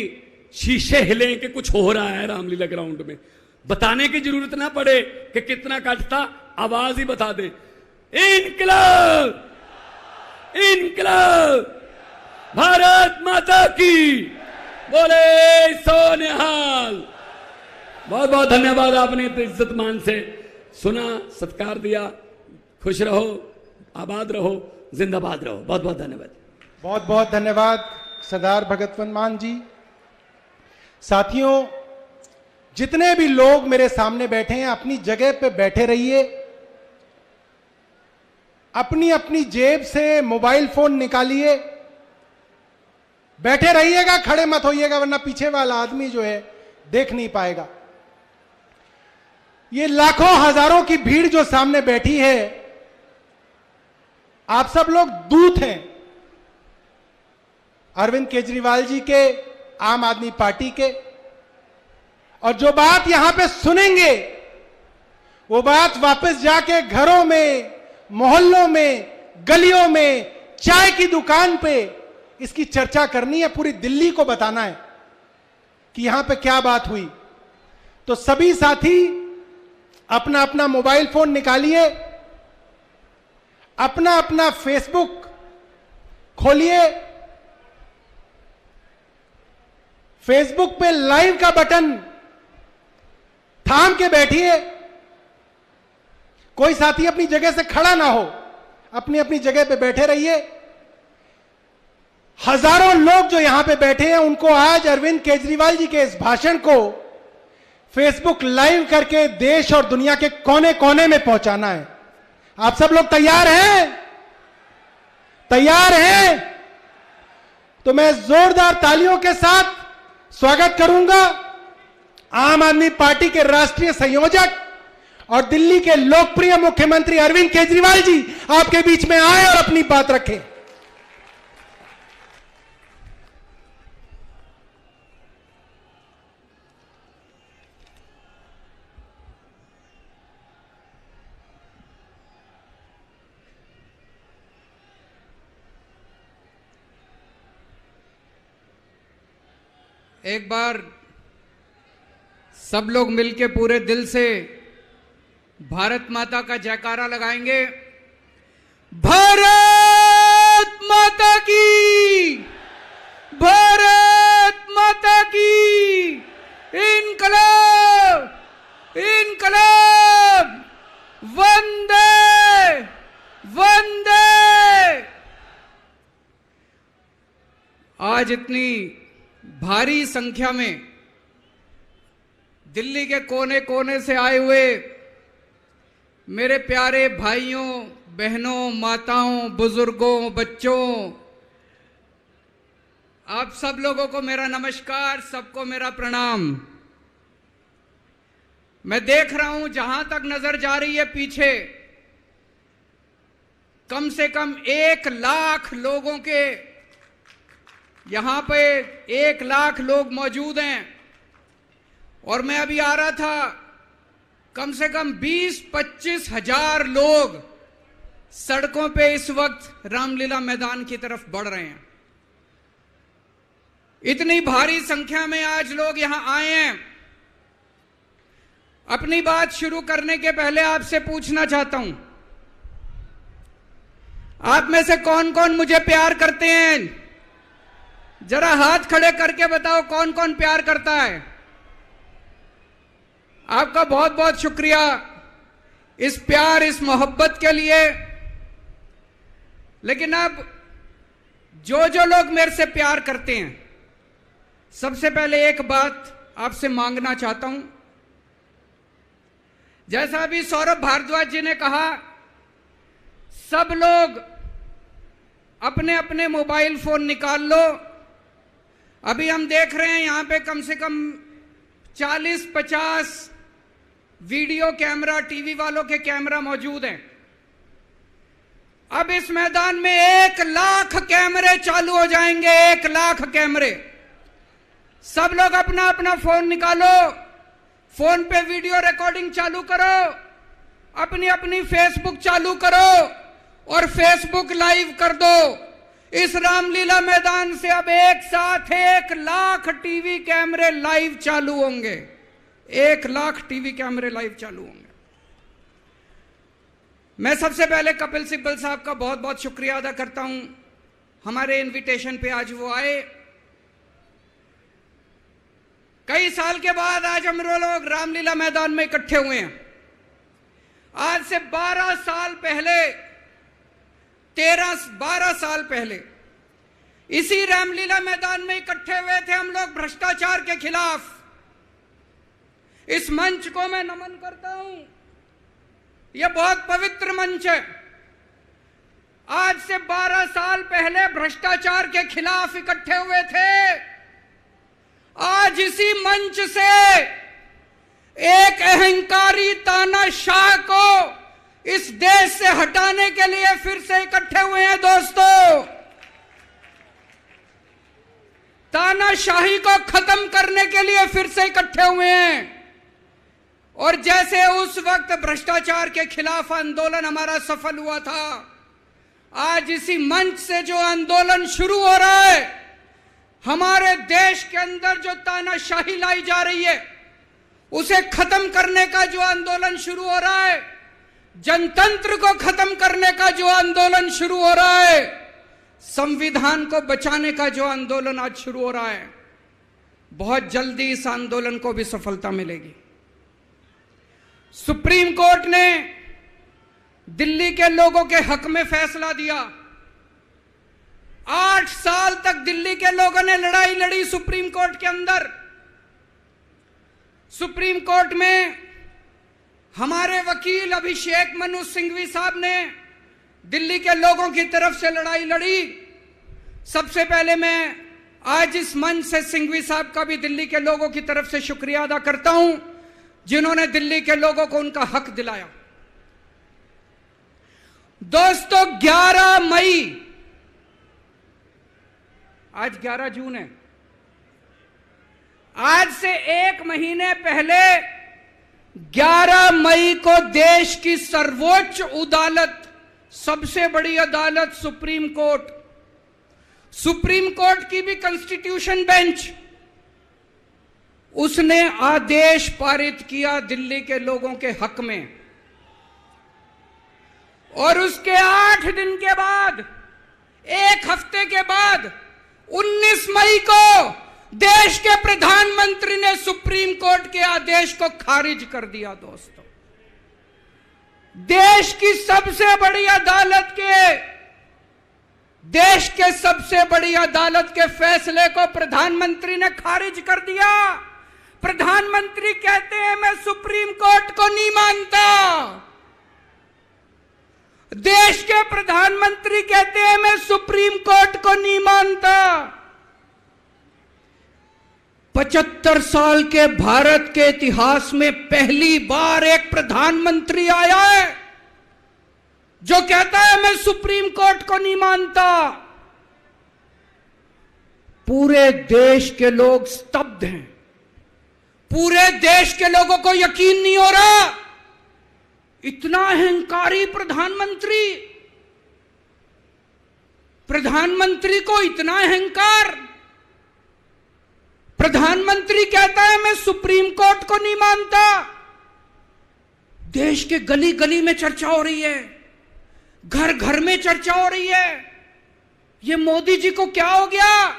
शीशे हिले कि कुछ हो रहा है रामलीला ग्राउंड में। बताने की जरूरत ना पड़े कि कितना कटता, आवाज ही बता दे, इनकलाब, इनकलाब, भारत माता की, बोले सो निहाल। बहुत बहुत धन्यवाद, आपने इतने इज्जत मान से सुना, सत्कार दिया। खुश रहो, आबाद रहो, जिंदाबाद रहो। बहुत बहुत धन्यवाद। बहुत बहुत धन्यवाद सरदार भगतवंत मान जी। साथियों, जितने भी लोग मेरे सामने बैठे हैं, अपनी जगह पे बैठे रहिए। अपनी अपनी जेब से मोबाइल फोन निकालिए, बैठे रहिएगा, खड़े मत होइएगा, वरना पीछे वाला आदमी जो है देख नहीं पाएगा। ये लाखों हजारों की भीड़ जो सामने बैठी है, आप सब लोग दूत हैं अरविंद केजरीवाल जी के, आम आदमी पार्टी के। और जो बात यहां पे सुनेंगे, वो बात वापस जाके घरों में, मोहल्लों में, गलियों में, चाय की दुकान पे इसकी चर्चा करनी है, पूरी दिल्ली को बताना है कि यहां पे क्या बात हुई। तो सभी साथी अपना अपना मोबाइल फोन निकालिए, अपना अपना फेसबुक खोलिए, फेसबुक पे लाइव का बटन थाम के बैठिए। कोई साथी अपनी जगह से खड़ा ना हो, अपनी अपनी जगह पे बैठे रहिए। हजारों लोग जो यहां पे बैठे हैं उनको आज अरविंद केजरीवाल जी के इस भाषण को फेसबुक लाइव करके देश और दुनिया के कोने कोने में पहुंचाना है। आप सब लोग तैयार हैं? तैयार हैं? तो मैं जोरदार तालियों के साथ स्वागत करूंगा आम आदमी पार्टी के राष्ट्रीय संयोजक और दिल्ली के लोकप्रिय मुख्यमंत्री अरविंद केजरीवाल जी आपके बीच में आए और अपनी बात रखें। एक बार सब लोग मिलके पूरे दिल से भारत माता का जयकारा लगाएंगे। भारत माता की, भारत माता की, इनकलाब, इनकलाब, वंदे, वंदे। आज इतनी भारी संख्या में दिल्ली के कोने कोने से आए हुए मेरे प्यारे भाइयों, बहनों, माताओं, बुजुर्गों, बच्चों, आप सब लोगों को मेरा नमस्कार, सबको मेरा प्रणाम। मैं देख रहा हूं जहां तक नजर जा रही है पीछे कम से कम 1 लाख लोगों के, यहां पे 1 लाख लोग मौजूद हैं। और मैं अभी आ रहा था, कम से कम 20-25 हजार लोग सड़कों पे इस वक्त रामलीला मैदान की तरफ बढ़ रहे हैं। इतनी भारी संख्या में आज लोग यहां आए हैं। अपनी बात शुरू करने के पहले आपसे पूछना चाहता हूं, आप में से कौन कौन मुझे प्यार करते हैं? जरा हाथ खड़े करके बताओ कौन कौन प्यार करता है। आपका बहुत बहुत शुक्रिया इस प्यार, इस मोहब्बत के लिए। लेकिन अब जो लोग मेरे से प्यार करते हैं, सबसे पहले एक बात आपसे मांगना चाहता हूं। जैसा अभी सौरभ भारद्वाज जी ने कहा, सब लोग अपने अपने मोबाइल फोन निकाल लो। अभी हम देख रहे हैं यहां पे कम से कम 40-50 वीडियो कैमरा, टीवी वालों के कैमरा मौजूद हैं। अब इस मैदान में 1 लाख कैमरे चालू हो जाएंगे, 1 लाख कैमरे। सब लोग अपना अपना फोन निकालो, फोन पे वीडियो रिकॉर्डिंग चालू करो, अपनी अपनी फेसबुक चालू करो और फेसबुक लाइव कर दो। इस रामलीला मैदान से अब एक साथ 1 लाख टीवी कैमरे लाइव चालू होंगे। 1 लाख टीवी कैमरे लाइव चालू होंगे। मैं सबसे पहले कपिल सिब्बल साहब का बहुत बहुत शुक्रिया अदा करता हूं, हमारे इनविटेशन पे आज वो आए। कई साल के बाद आज हम लोग रामलीला मैदान में इकट्ठे हुए हैं। आज से 12 साल पहले, 12 साल पहले इसी रामलीला मैदान में इकट्ठे हुए थे हम लोग भ्रष्टाचार के खिलाफ। इस मंच को मैं नमन करता हूं, यह बहुत पवित्र मंच है। आज से 12 साल पहले भ्रष्टाचार के खिलाफ इकट्ठे हुए थे। आज इसी मंच से एक अहंकारी तानाशाह को इस देश से हटाने के लिए फिर से इकट्ठे हुए हैं। दोस्तों, तानाशाही को खत्म करने के लिए फिर से इकट्ठे हुए हैं। और जैसे उस वक्त भ्रष्टाचार के खिलाफ आंदोलन हमारा सफल हुआ था, आज इसी मंच से जो आंदोलन शुरू हो रहा है, हमारे देश के अंदर जो तानाशाही लाई जा रही है उसे खत्म करने का जो आंदोलन शुरू हो रहा है, जनतंत्र को खत्म करने का जो आंदोलन शुरू हो रहा है, संविधान को बचाने का जो आंदोलन आज शुरू हो रहा है, बहुत जल्दी इस आंदोलन को भी सफलता मिलेगी। सुप्रीम कोर्ट ने दिल्ली के लोगों के हक में फैसला दिया। 8 साल तक दिल्ली के लोगों ने लड़ाई लड़ी सुप्रीम कोर्ट के अंदर। सुप्रीम कोर्ट में हमारे वकील अभिषेक मनु सिंघवी साहब ने दिल्ली के लोगों की तरफ से लड़ाई लड़ी। सबसे पहले मैं आज इस मंच से सिंघवी साहब का भी दिल्ली के लोगों की तरफ से शुक्रिया अदा करता हूं, जिन्होंने दिल्ली के लोगों को उनका हक दिलाया। दोस्तों, 11 मई, आज 11 जून है, आज से 1 महीने पहले 11 मई को देश की सर्वोच्च अदालत, सबसे बड़ी अदालत सुप्रीम कोर्ट की भी कॉन्स्टिट्यूशन बेंच, उसने आदेश पारित किया दिल्ली के लोगों के हक में। और उसके 8 दिन के बाद, 1 हफ्ते के बाद 19 मई को देश के प्रधानमंत्री ने सुप्रीम कोर्ट के आदेश को खारिज कर दिया। दोस्तों, देश की सबसे बड़ी अदालत के फैसले को प्रधानमंत्री ने खारिज कर दिया। प्रधानमंत्री कहते हैं मैं सुप्रीम कोर्ट को नहीं मानता। देश के प्रधानमंत्री कहते हैं मैं सुप्रीम कोर्ट को नहीं मानता। 75 साल के भारत के इतिहास में पहली बार एक प्रधानमंत्री आया है जो कहता है मैं सुप्रीम कोर्ट को नहीं मानता। पूरे देश के लोग स्तब्ध हैं। पूरे देश के लोगों को यकीन नहीं हो रहा, इतना अहंकारी प्रधानमंत्री को इतना अहंकार। प्रधानमंत्री कहता है मैं सुप्रीम कोर्ट को नहीं मानता। देश के गली गली में चर्चा हो रही है, घर घर में चर्चा हो रही है, ये मोदी जी को क्या हो गया,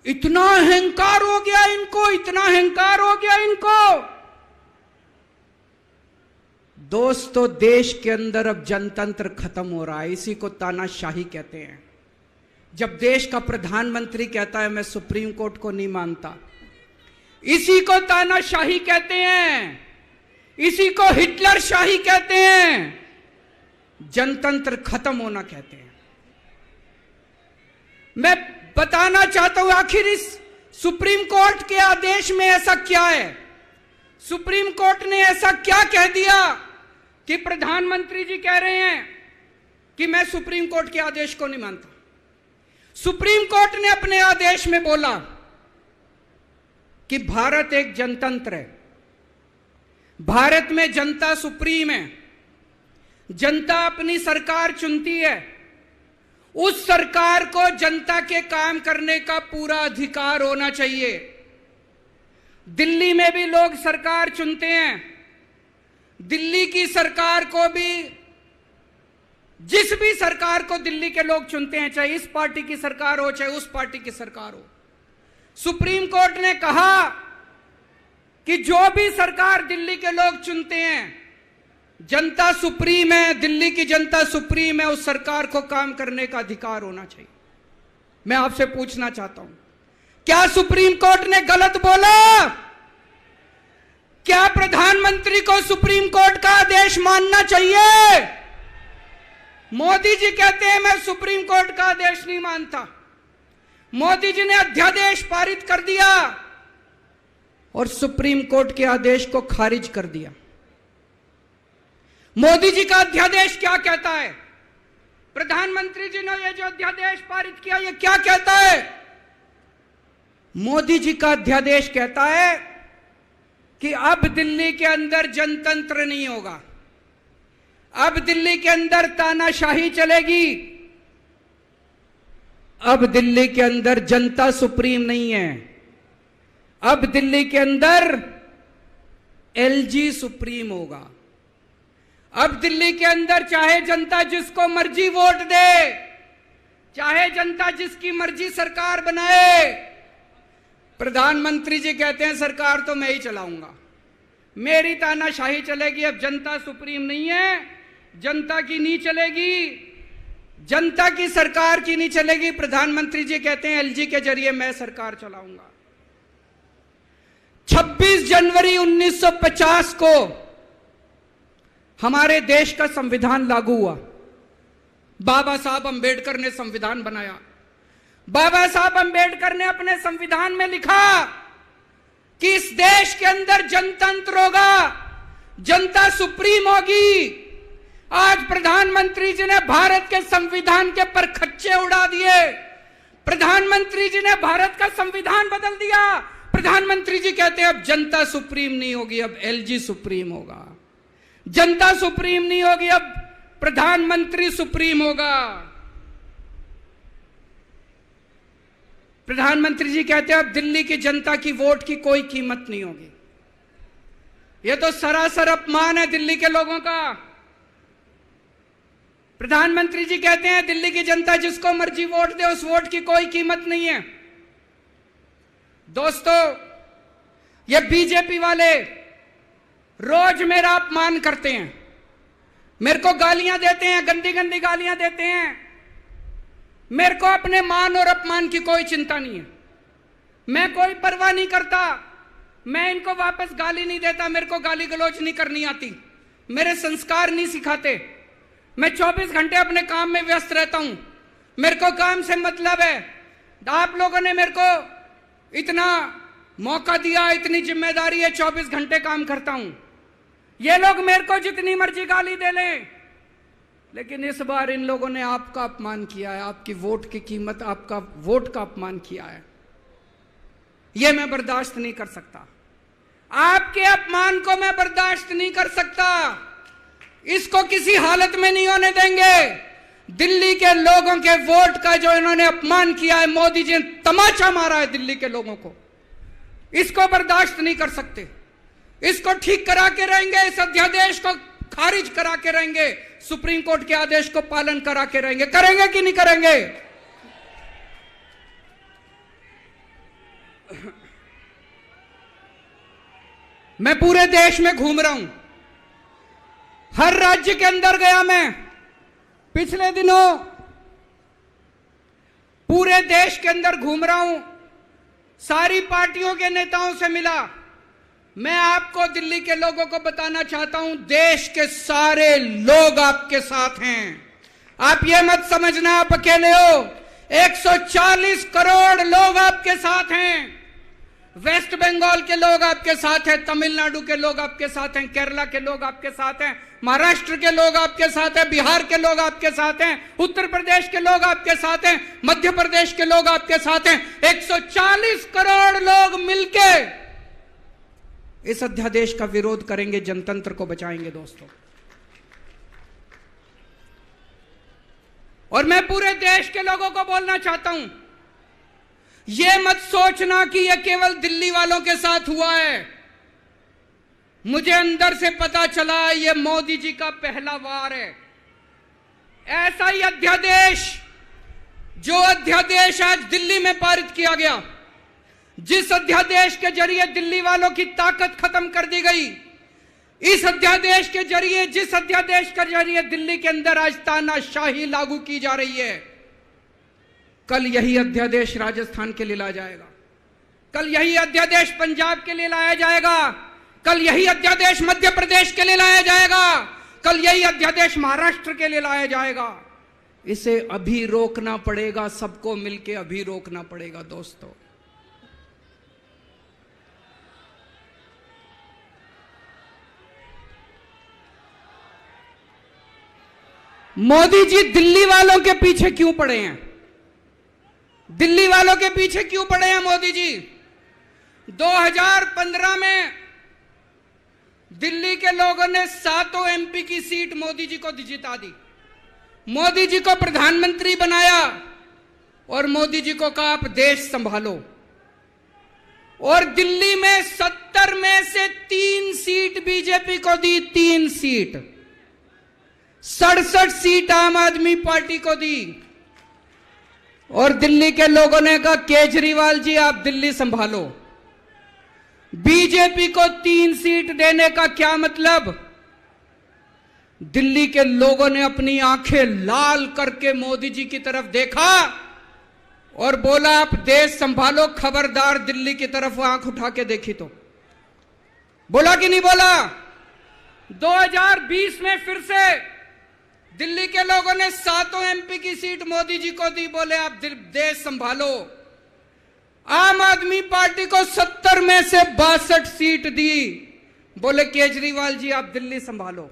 इतना अहंकार हो गया इनको, इतना अहंकार हो गया इनको। दोस्तों, देश के अंदर अब जनतंत्र खत्म हो रहा है, इसी को तानाशाही कहते हैं। जब देश का प्रधानमंत्री कहता है मैं सुप्रीम कोर्ट को नहीं मानता, इसी को तानाशाही कहते हैं, इसी को हिटलर शाही कहते हैं, जनतंत्र खत्म होना कहते हैं। मैं बताना चाहता हूं आखिर इस सुप्रीम कोर्ट के आदेश में ऐसा क्या है। सुप्रीम कोर्ट ने ऐसा क्या कह दिया कि प्रधानमंत्री जी कह रहे हैं कि मैं सुप्रीम कोर्ट के आदेश को नहीं मानता। सुप्रीम कोर्ट ने अपने आदेश में बोला कि भारत एक जनतंत्र है, भारत में जनता सुप्रीम है, जनता अपनी सरकार चुनती है, उस सरकार को जनता के काम करने का पूरा अधिकार होना चाहिए। दिल्ली में भी लोग सरकार चुनते हैं, दिल्ली की सरकार को भी, जिस भी सरकार को दिल्ली के लोग चुनते हैं, चाहे इस पार्टी की सरकार हो चाहे उस पार्टी की सरकार हो, सुप्रीम कोर्ट ने कहा कि जो भी सरकार दिल्ली के लोग चुनते हैं, जनता सुप्रीम है, दिल्ली की जनता सुप्रीम है, उस सरकार को काम करने का अधिकार होना चाहिए। मैं आपसे पूछना चाहता हूं, क्या सुप्रीम कोर्ट ने गलत बोला? क्या प्रधानमंत्री को सुप्रीम कोर्ट का आदेश मानना चाहिए? मोदी जी कहते हैं मैं सुप्रीम कोर्ट का आदेश नहीं मानता। मोदी जी ने अध्यादेश पारित कर दिया और सुप्रीम कोर्ट के आदेश को खारिज कर दिया। मोदी जी का अध्यादेश क्या कहता है? प्रधानमंत्री जी ने यह जो अध्यादेश पारित किया, यह क्या कहता है? मोदी जी का अध्यादेश कहता है कि अब दिल्ली के अंदर जनतंत्र नहीं होगा, अब दिल्ली के अंदर तानाशाही चलेगी, अब दिल्ली के अंदर जनता सुप्रीम नहीं है, अब दिल्ली के अंदर एलजी सुप्रीम होगा। अब दिल्ली के अंदर चाहे जनता जिसको मर्जी वोट दे, चाहे जनता जिसकी मर्जी सरकार बनाए, प्रधानमंत्री जी कहते हैं सरकार तो मैं ही चलाऊंगा, मेरी तानाशाही चलेगी। अब जनता सुप्रीम नहीं है, जनता की नहीं चलेगी, जनता की सरकार की नहीं चलेगी। प्रधानमंत्री जी कहते हैं एलजी के जरिए मैं सरकार चलाऊंगा। 26 जनवरी 1950 को हमारे देश का संविधान लागू हुआ। बाबा साहब अंबेडकर ने संविधान बनाया। बाबा साहब अंबेडकर ने अपने संविधान में लिखा कि इस देश के अंदर जनतंत्र होगा, जनता सुप्रीम होगी। आज प्रधानमंत्री जी ने भारत के संविधान के परखच्चे उड़ा दिए, प्रधानमंत्री जी ने भारत का संविधान बदल दिया। प्रधानमंत्री जी कहते हैं अब जनता सुप्रीम नहीं होगी, अब एलजी सुप्रीम होगा। जनता सुप्रीम नहीं होगी, अब प्रधानमंत्री सुप्रीम होगा। प्रधानमंत्री जी कहते हैं अब दिल्ली की जनता की वोट की कोई कीमत नहीं होगी। यह तो सरासर अपमान है दिल्ली के लोगों का। प्रधानमंत्री जी कहते हैं दिल्ली की जनता जिसको मर्जी वोट दे, उस वोट की कोई कीमत नहीं है। दोस्तों, ये बीजेपी वाले रोज मेरा अपमान करते हैं, मेरे को गालियां देते हैं, गंदी गंदी गालियां देते हैं। मेरे को अपने मान और अपमान की कोई चिंता नहीं है, मैं कोई परवाह नहीं करता, मैं इनको वापस गाली नहीं देता, मेरे को गाली गलौज नहीं करनी आती, मेरे संस्कार नहीं सिखाते। मैं 24 घंटे अपने काम में व्यस्त रहता हूं, मेरे को काम से मतलब है। आप लोगों ने मेरे को इतना मौका दिया, इतनी जिम्मेदारी है, 24 घंटे काम करता हूं। ये लोग मेरे को जितनी मर्जी गाली दे लें, लेकिन इस बार इन लोगों ने आपका अपमान किया है, आपकी वोट की कीमत, आपका वोट का अपमान किया है। यह मैं बर्दाश्त नहीं कर सकता, आपके अपमान को मैं बर्दाश्त नहीं कर सकता, इसको किसी हालत में नहीं होने देंगे। दिल्ली के लोगों के वोट का जो इन्होंने अपमान किया है, मोदी जी ने तमाचा मारा है दिल्ली के लोगों को, इसको बर्दाश्त नहीं कर सकते। इसको ठीक करा के रहेंगे, इस अध्यादेश को खारिज करा के रहेंगे, सुप्रीम कोर्ट के आदेश को पालन करा के रहेंगे। करेंगे कि नहीं करेंगे? मैं पूरे देश में घूम रहा हूं, हर राज्य के अंदर गया मैं। पिछले दिनों पूरे देश के अंदर घूम रहा हूं, सारी पार्टियों के नेताओं से मिला। मैं आपको दिल्ली के लोगों को बताना चाहता हूं, देश के सारे लोग आपके साथ हैं। आप ये मत समझना आप अकेले हो, 140 करोड़ लोग आपके साथ हैं। वेस्ट बंगाल के लोग आपके साथ हैं, तमिलनाडु के लोग आपके साथ हैं, केरला के लोग आपके साथ हैं, महाराष्ट्र के लोग आपके साथ हैं, बिहार के लोग आपके साथ हैं, उत्तर प्रदेश के लोग आपके साथ हैं, मध्य प्रदेश के लोग आपके साथ हैं। 140 करोड़ लोग मिलके इस अध्यादेश का विरोध करेंगे, जनतंत्र को बचाएंगे दोस्तों। और मैं पूरे देश के लोगों को बोलना चाहता हूं, यह मत सोचना कि यह केवल दिल्ली वालों के साथ हुआ है। मुझे अंदर से पता चला यह मोदी जी का पहला वार है। ऐसा ही अध्यादेश, जो अध्यादेश आज दिल्ली में पारित किया गया, जिस अध्यादेश के जरिए दिल्ली वालों की ताकत खत्म कर दी गई, इस अध्यादेश के जरिए, जिस अध्यादेश के जरिए दिल्ली के अंदर आज तानाशाही लागू की जा रही है, कल यही अध्यादेश राजस्थान के लिए लाया जाएगा, कल यही अध्यादेश पंजाब के लिए लाया जाएगा, कल यही अध्यादेश मध्य प्रदेश के लिए लाया जाएगा, कल यही अध्यादेश महाराष्ट्र के लिए लाया जाएगा। इसे अभी रोकना पड़ेगा, सबको मिलकर अभी रोकना पड़ेगा दोस्तों। मोदी जी दिल्ली वालों के पीछे क्यों पड़े हैं? दिल्ली वालों के पीछे क्यों पड़े हैं मोदी जी? 2015 में दिल्ली के लोगों ने 7 एमपी की सीट मोदी जी को जिता दी, मोदी जी को प्रधानमंत्री बनाया, और मोदी जी को कहा आप देश संभालो, और दिल्ली में 70 में से 3 सीट बीजेपी को दी, 3 सीट, 67 सीट आम आदमी पार्टी को दी। और दिल्ली के लोगों ने कहा केजरीवाल जी आप दिल्ली संभालो। बीजेपी को 3 सीट देने का क्या मतलब? दिल्ली के लोगों ने अपनी आंखें लाल करके मोदी जी की तरफ देखा और बोला आप देश संभालो, खबरदार दिल्ली की तरफ आंख उठा के देखी तो। बोला कि नहीं बोला? 2020 में फिर से दिल्ली के लोगों ने 7 एमपी की सीट मोदी जी को दी, बोले आप देश संभालो। आम आदमी पार्टी को 70 में से 62 सीट दी, बोले केजरीवाल जी आप दिल्ली संभालो।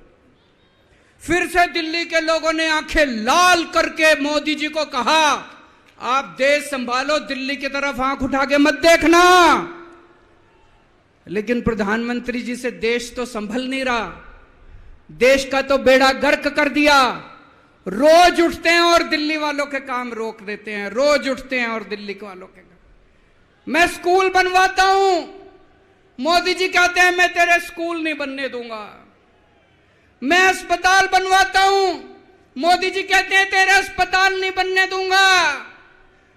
फिर से दिल्ली के लोगों ने आंखें लाल करके मोदी जी को कहा आप देश संभालो, दिल्ली की तरफ आंख उठा के मत देखना। लेकिन प्रधानमंत्री जी से देश तो संभल नहीं रहा, देश का तो बेड़ा गर्क कर दिया। रोज उठते हैं और दिल्ली वालों के काम रोक देते हैं, रोज उठते हैं और दिल्ली वालों के काम। मैं स्कूल बनवाता हूं, मोदी जी कहते हैं मैं तेरे स्कूल नहीं बनने दूंगा। मैं अस्पताल बनवाता हूं, मोदी जी कहते हैं तेरे अस्पताल नहीं बनने दूंगा।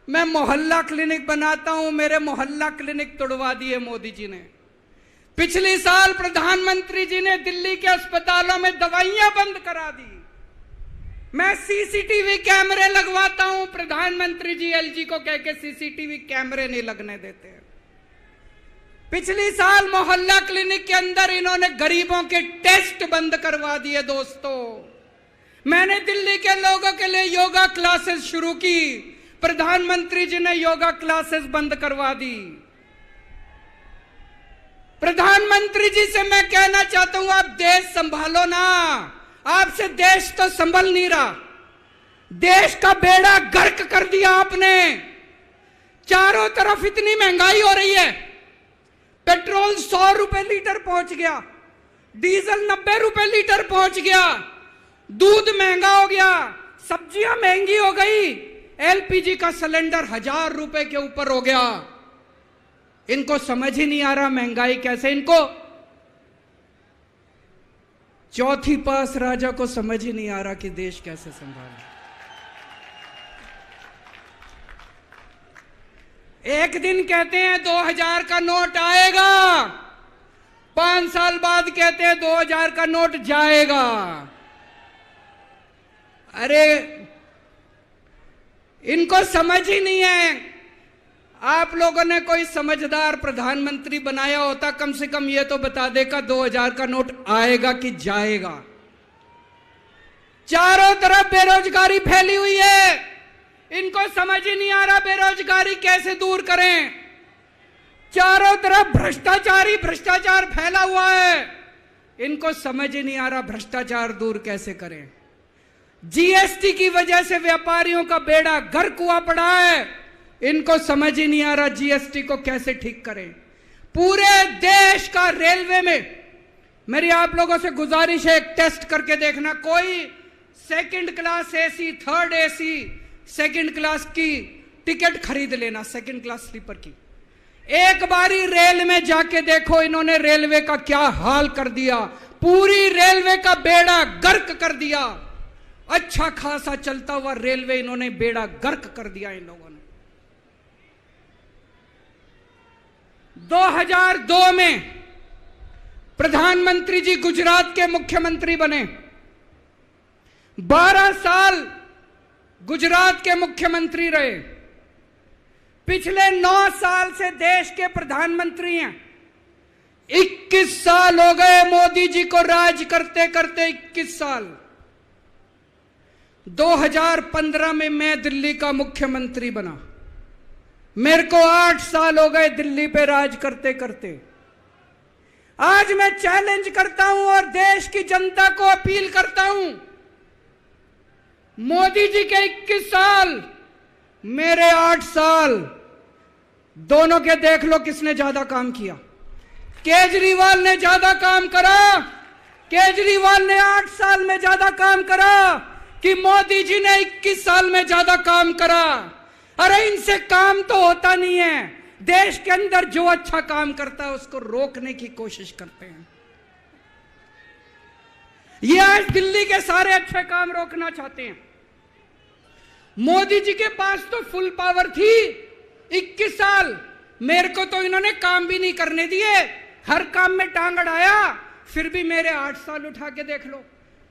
मैं मोहल्ला क्लिनिक बनाता हूं, मेरे मोहल्ला क्लिनिक तोड़वा दिए मोदी जी ने। पिछले साल प्रधानमंत्री जी ने दिल्ली के अस्पतालों में दवाइयां बंद करा दी। मैं सीसीटीवी कैमरे लगवाता हूं, प्रधानमंत्री जी एलजी को कह के सीसीटीवी कैमरे नहीं लगने देते। पिछले साल मोहल्ला क्लिनिक के अंदर इन्होंने गरीबों के टेस्ट बंद करवा दिए। दोस्तों, मैंने दिल्ली के लोगों के लिए योगा क्लासेस शुरू की, प्रधानमंत्री जी ने योगा क्लासेस बंद करवा दी। प्रधानमंत्री जी से मैं कहना चाहता हूं आप देश संभालो ना, आपसे देश तो संभल नहीं रहा। देश का बेड़ा गर्क कर दिया आपने। चारों तरफ इतनी महंगाई हो रही है, पेट्रोल 100 रुपए लीटर पहुंच गया, डीजल 90 रुपए लीटर पहुंच गया, दूध महंगा हो गया, सब्जियां महंगी हो गई, एलपीजी का सिलेंडर 1000 रुपए के ऊपर हो गया। इनको समझ ही नहीं आ रहा महंगाई कैसे, इनको चौथी पास राजा को समझ ही नहीं आ रहा कि देश कैसे संभाले। एक दिन कहते हैं 2000 का नोट आएगा, 5 साल बाद कहते हैं 2000 का नोट जाएगा। अरे इनको समझ ही नहीं है। आप लोगों ने कोई समझदार प्रधानमंत्री बनाया होता, कम से कम ये तो बता देगा 2000 का नोट आएगा कि जाएगा। चारों तरफ बेरोजगारी फैली हुई है, इनको समझ ही नहीं आ रहा बेरोजगारी कैसे दूर करें। चारों तरफ भ्रष्टाचारी भ्रष्टाचार फैला हुआ है, इनको समझ ही नहीं आ रहा भ्रष्टाचार दूर कैसे करें। जीएसटी की वजह से व्यापारियों का बेड़ा गर्क हुआ पड़ा है, इनको समझ ही नहीं आ रहा जीएसटी को कैसे ठीक करें। पूरे देश का रेलवे में मेरी आप लोगों से गुजारिश है, एक टेस्ट करके देखना। कोई 2nd class AC, 3rd AC, 2nd class की टिकट खरीद लेना, 2nd क्लास स्लीपर की। एक बारी रेल में जाके देखो इन्होंने रेलवे का क्या हाल कर दिया। पूरी रेलवे का बेड़ा गर्क कर दिया। अच्छा खासा चलता हुआ रेलवे इन्होंने बेड़ा गर्क कर दिया इन लोगों ने। 2002 में प्रधानमंत्री जी गुजरात के मुख्यमंत्री बने। 12 साल गुजरात के मुख्यमंत्री रहे। पिछले 9 साल से देश के प्रधानमंत्री हैं। 21 साल हो गए मोदी जी को राज करते करते, 21 साल। 2015 में मैं दिल्ली का मुख्यमंत्री बना। मेरे को 8 साल हो गए दिल्ली पे राज करते करते। आज मैं चैलेंज करता हूं और देश की जनता को अपील करता हूं, मोदी जी के 21 साल, मेरे 8 साल, दोनों के देख लो किसने ज्यादा काम किया। केजरीवाल ने ज्यादा काम करा, केजरीवाल ने 8 साल में ज्यादा काम करा कि मोदी जी ने 21 साल में ज्यादा काम करा। अरे इनसे काम तो होता नहीं है। देश के अंदर जो अच्छा काम करता है उसको रोकने की कोशिश करते हैं। ये आज दिल्ली के सारे अच्छे काम रोकना चाहते हैं। मोदी जी के पास तो फुल पावर थी 21 साल, मेरे को तो इन्होंने काम भी नहीं करने दिए, हर काम में टांग अड़ाया। फिर भी मेरे 8 साल उठा के देख लो,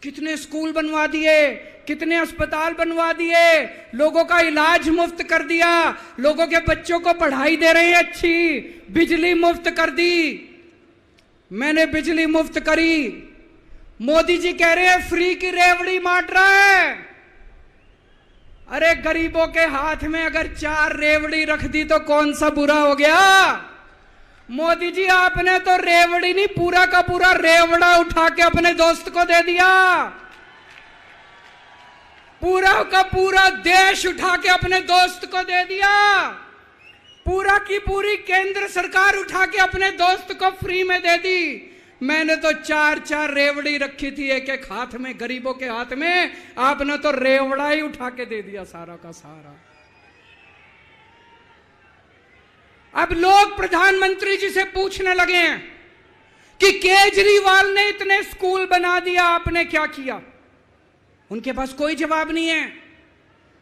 कितने स्कूल बनवा दिए, कितने अस्पताल बनवा दिए, लोगों का इलाज मुफ्त कर दिया, लोगों के बच्चों को पढ़ाई दे रहे हैं अच्छी, बिजली मुफ्त कर दी। मैंने बिजली मुफ्त करी। मोदी जी कह रहे हैं फ्री की रेवड़ी बांट रहा है। अरे गरीबों के हाथ में अगर 4 रेवड़ी रख दी तो कौन सा बुरा हो गया। मोदी जी आपने तो रेवड़ी नहीं, पूरा का पूरा रेवड़ा उठा के अपने दोस्त को दे दिया। पूरा का पूरा देश उठा के अपने दोस्त को दे दिया। पूरा की पूरी केंद्र सरकार उठा के अपने दोस्त को फ्री में दे दी। मैंने तो 4-4 रेवड़ी रखी थी एक एक हाथ में, गरीबों के हाथ में, आपने तो रेवड़ा ही उठा के दे दिया सारा का सारा। अब लोग प्रधानमंत्री जी से पूछने लगे हैं कि केजरीवाल ने इतने स्कूल बना दिया, आपने क्या किया। उनके पास कोई जवाब नहीं है।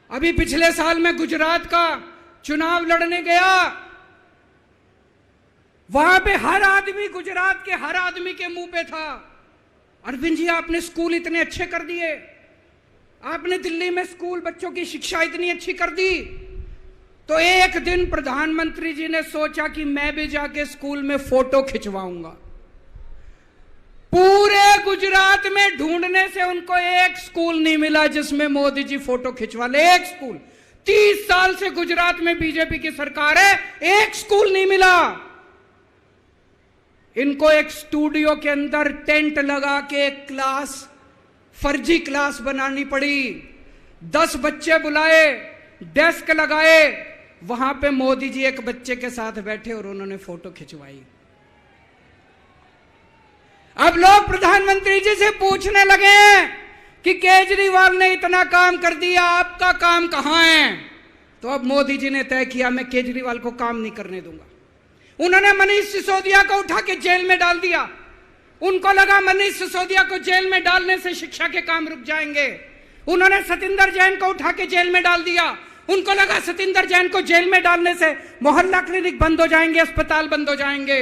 अभी पिछले साल मैं गुजरात का चुनाव लड़ने गया, वहां पे हर आदमी, गुजरात के हर आदमी के मुंह पे था, अरविंद जी आपने स्कूल इतने अच्छे कर दिए, आपने दिल्ली में स्कूल बच्चों की शिक्षा इतनी अच्छी कर दी। तो एक दिन प्रधानमंत्री जी ने सोचा कि मैं भी जाके स्कूल में फोटो खिंचवाऊंगा। पूरे गुजरात में ढूंढने से उनको एक स्कूल नहीं मिला जिसमें मोदी जी फोटो खिंचवा ले। एक स्कूल, 30 साल से गुजरात में बीजेपी की सरकार है, एक स्कूल नहीं मिला। इनको एक स्टूडियो के अंदर टेंट लगा के एक क्लास, फर्जी क्लास बनानी पड़ी। 10 बच्चे बुलाए, डेस्क लगाए, वहां पे मोदी जी एक बच्चे के साथ बैठे और उन्होंने फोटो खिंचवाई। अब लोग प्रधानमंत्री जी से पूछने लगे कि केजरीवाल ने इतना काम कर दिया, आपका काम कहां है। तो अब मोदी जी ने तय किया मैं केजरीवाल को काम नहीं करने दूंगा। उन्होंने मनीष सिसोदिया को उठा के जेल में डाल दिया। उनको लगा मनीष सिसोदिया को जेल में डालने से शिक्षा के काम रुक जाएंगे। उन्होंने सतिंदर जैन को उठा के जेल में डाल दिया। उनको लगा सतिंदर जैन को जेल में डालने से मोहल्ला क्लिनिक बंद हो जाएंगे, अस्पताल बंद हो जाएंगे।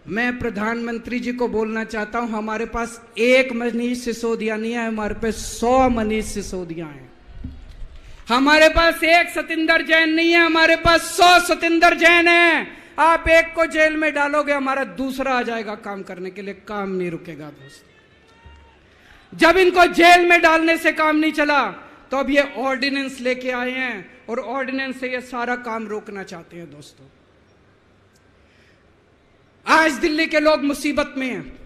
मैं प्रधानमंत्री जी को बोलना चाहता हूं, हमारे पास एक मनीष सिसोदिया नहीं है, हमारे पास 100 मनीष सिसोदिया हैं। हमारे पास एक सतिंदर जैन नहीं है, हमारे पास 100 सतिंदर जैन है। आप एक को जेल में डालोगे, हमारा दूसरा आ जाएगा काम करने के लिए, काम नहीं रुकेगा दोस्त। जब इनको जेल में डालने से काम नहीं चला तो अब ये ऑर्डिनेंस लेके आए हैं और ऑर्डिनेंस से ये सारा काम रोकना चाहते हैं दोस्तों। आज दिल्ली के लोग मुसीबत में हैं।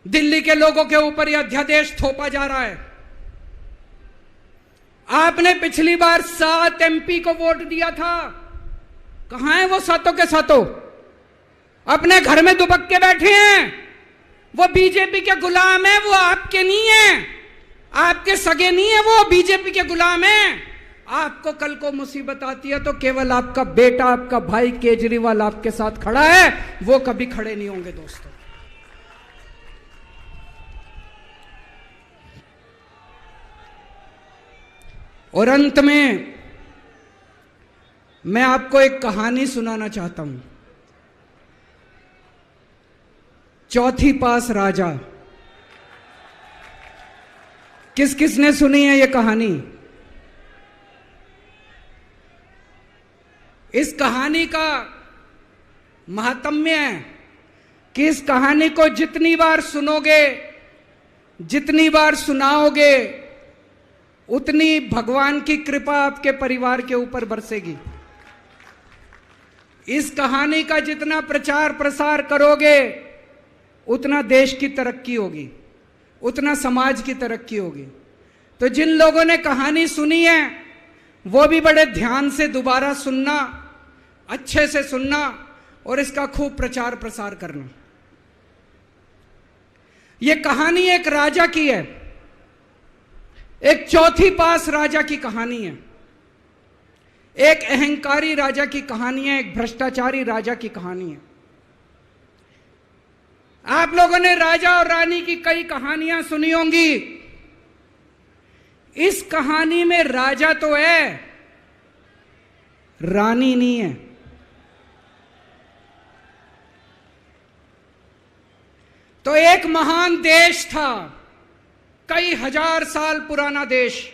दिल्ली के लोगों के ऊपर यह अध्यादेश थोपा जा रहा है। आपने पिछली बार 7 MP को वोट दिया था, कहां है वो सातों के सातों? अपने घर में दुबक के बैठे हैं। वो बीजेपी के गुलाम है, वो आपके नहीं है, आपके सगे नहीं है, वो बीजेपी के गुलाम है। आपको कल को मुसीबत आती है तो केवल आपका बेटा, आपका भाई केजरीवाल आपके साथ खड़ा है, वो कभी खड़े नहीं होंगे दोस्तों। और अंत में मैं आपको एक कहानी सुनाना चाहता हूं। चौथी पास राजा, किस किस ने सुनी है ये कहानी? इस कहानी का महात्म्य है कि इस कहानी को जितनी बार सुनोगे, जितनी बार सुनाओगे, उतनी भगवान की कृपा आपके परिवार के ऊपर बरसेगी। इस कहानी का जितना प्रचार प्रसार करोगे, उतना देश की तरक्की होगी, उतना समाज की तरक्की होगी। तो जिन लोगों ने कहानी सुनी है वो भी बड़े ध्यान से दोबारा सुनना, अच्छे से सुनना और इसका खूब प्रचार प्रसार करना। ये कहानी एक राजा की है, एक चौथी पास राजा की कहानी है। एक अहंकारी राजा की कहानी है, एक भ्रष्टाचारी राजा की कहानी है। आप लोगों ने राजा और रानी की कई कहानियां सुनी होंगी। इस कहानी में राजा तो है, रानी नहीं है। तो एक महान देश था, कई हजार साल पुराना देश।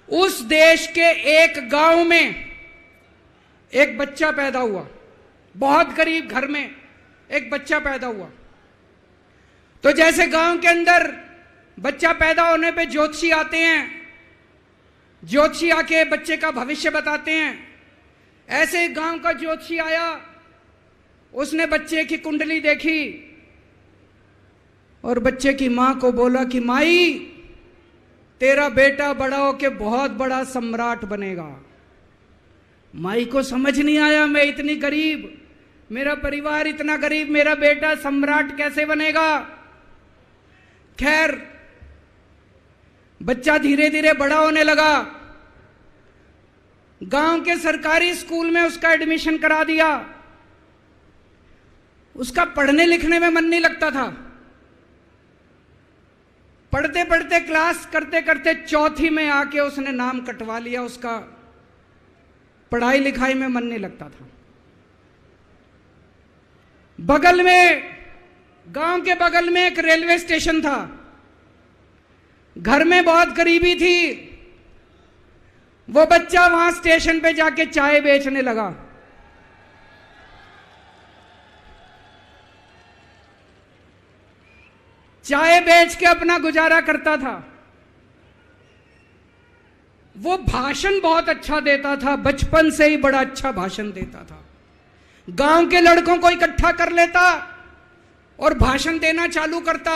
उस देश के एक गांव में एक बच्चा पैदा हुआ, बहुत गरीब घर में एक बच्चा पैदा हुआ। तो जैसे गांव के अंदर बच्चा पैदा होने पे ज्योतिषी आते हैं, ज्योतिषी आके बच्चे का भविष्य बताते हैं, ऐसे गांव का ज्योतिषी आया, उसने बच्चे की कुंडली देखी और बच्चे की मां को बोला कि माई, तेरा बेटा बड़ा होके बहुत बड़ा सम्राट बनेगा। माई को समझ नहीं आया, मैं इतनी गरीब, मेरा परिवार इतना गरीब, मेरा बेटा सम्राट कैसे बनेगा। खैर, बच्चा धीरे धीरे बड़ा होने लगा। गांव के सरकारी स्कूल में उसका एडमिशन करा दिया। उसका पढ़ने लिखने में मन नहीं लगता था। पढ़ते पढ़ते, क्लास करते करते चौथी में आके उसने नाम कटवा लिया। उसका पढ़ाई लिखाई में मन नहीं लगता था। बगल में, गांव के बगल में एक रेलवे स्टेशन था। घर में बहुत गरीबी थी। वो बच्चा वहां स्टेशन पे जाके चाय बेचने लगा। चाय बेच के अपना गुजारा करता था। वो भाषण बहुत अच्छा देता था, बचपन से ही बड़ा अच्छा भाषण देता था। गांव के लड़कों को इकट्ठा कर लेता और भाषण देना चालू करता।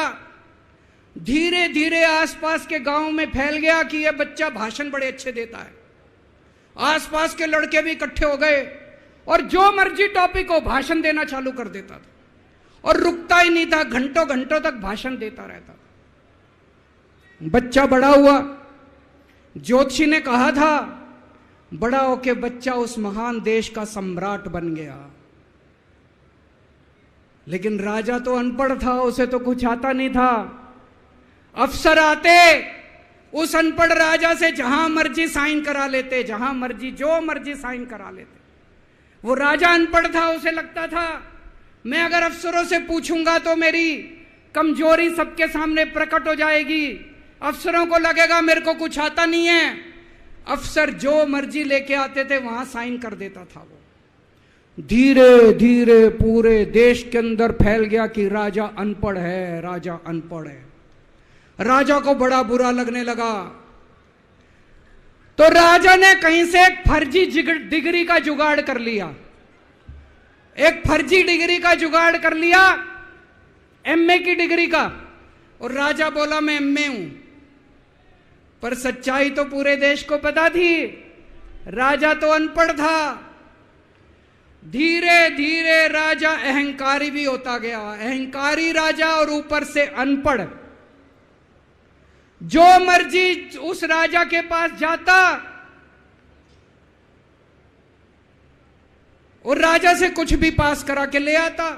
धीरे धीरे आसपास के गांव में फैल गया कि यह बच्चा भाषण बड़े अच्छे देता है। आसपास के लड़के भी इकट्ठे हो गए और जो मर्जी टॉपिक हो भाषण देना चालू कर देता था और रुकता ही नहीं था, घंटों घंटों तक भाषण देता रहता था। बच्चा बड़ा हुआ। ज्योतिषी ने कहा था बड़ा होके बच्चा उस महान देश का सम्राट बन गया। लेकिन राजा तो अनपढ़ था, उसे तो कुछ आता नहीं था। अफसर आते, उस अनपढ़ राजा से जहां मर्जी साइन करा लेते, जहां मर्जी जो मर्जी साइन करा लेते। वो राजा अनपढ़ था, उसे लगता था मैं अगर अफसरों से पूछूंगा तो मेरी कमजोरी सबके सामने प्रकट हो जाएगी। अफसरों को लगेगा मेरे को कुछ आता नहीं है। अफसर जो मर्जी लेके आते थे वहां साइन कर देता था। वो धीरे धीरे पूरे देश के अंदर फैल गया कि राजा अनपढ़ है, राजा अनपढ़ है। राजा को बड़ा बुरा लगने लगा। तो राजा ने कहीं से एक फर्जी डिग्री का जुगाड़ कर लिया। एक फर्जी डिग्री का जुगाड़ कर लिया, एमए की डिग्री का। और राजा बोला मैं एमए हूं। पर सच्चाई तो पूरे देश को पता थी, राजा तो अनपढ़ था। धीरे धीरे राजा अहंकारी भी होता गया। अहंकारी राजा और ऊपर से अनपढ़। जो मर्जी उस राजा के पास जाता और राजा से कुछ भी पास करा के ले आता।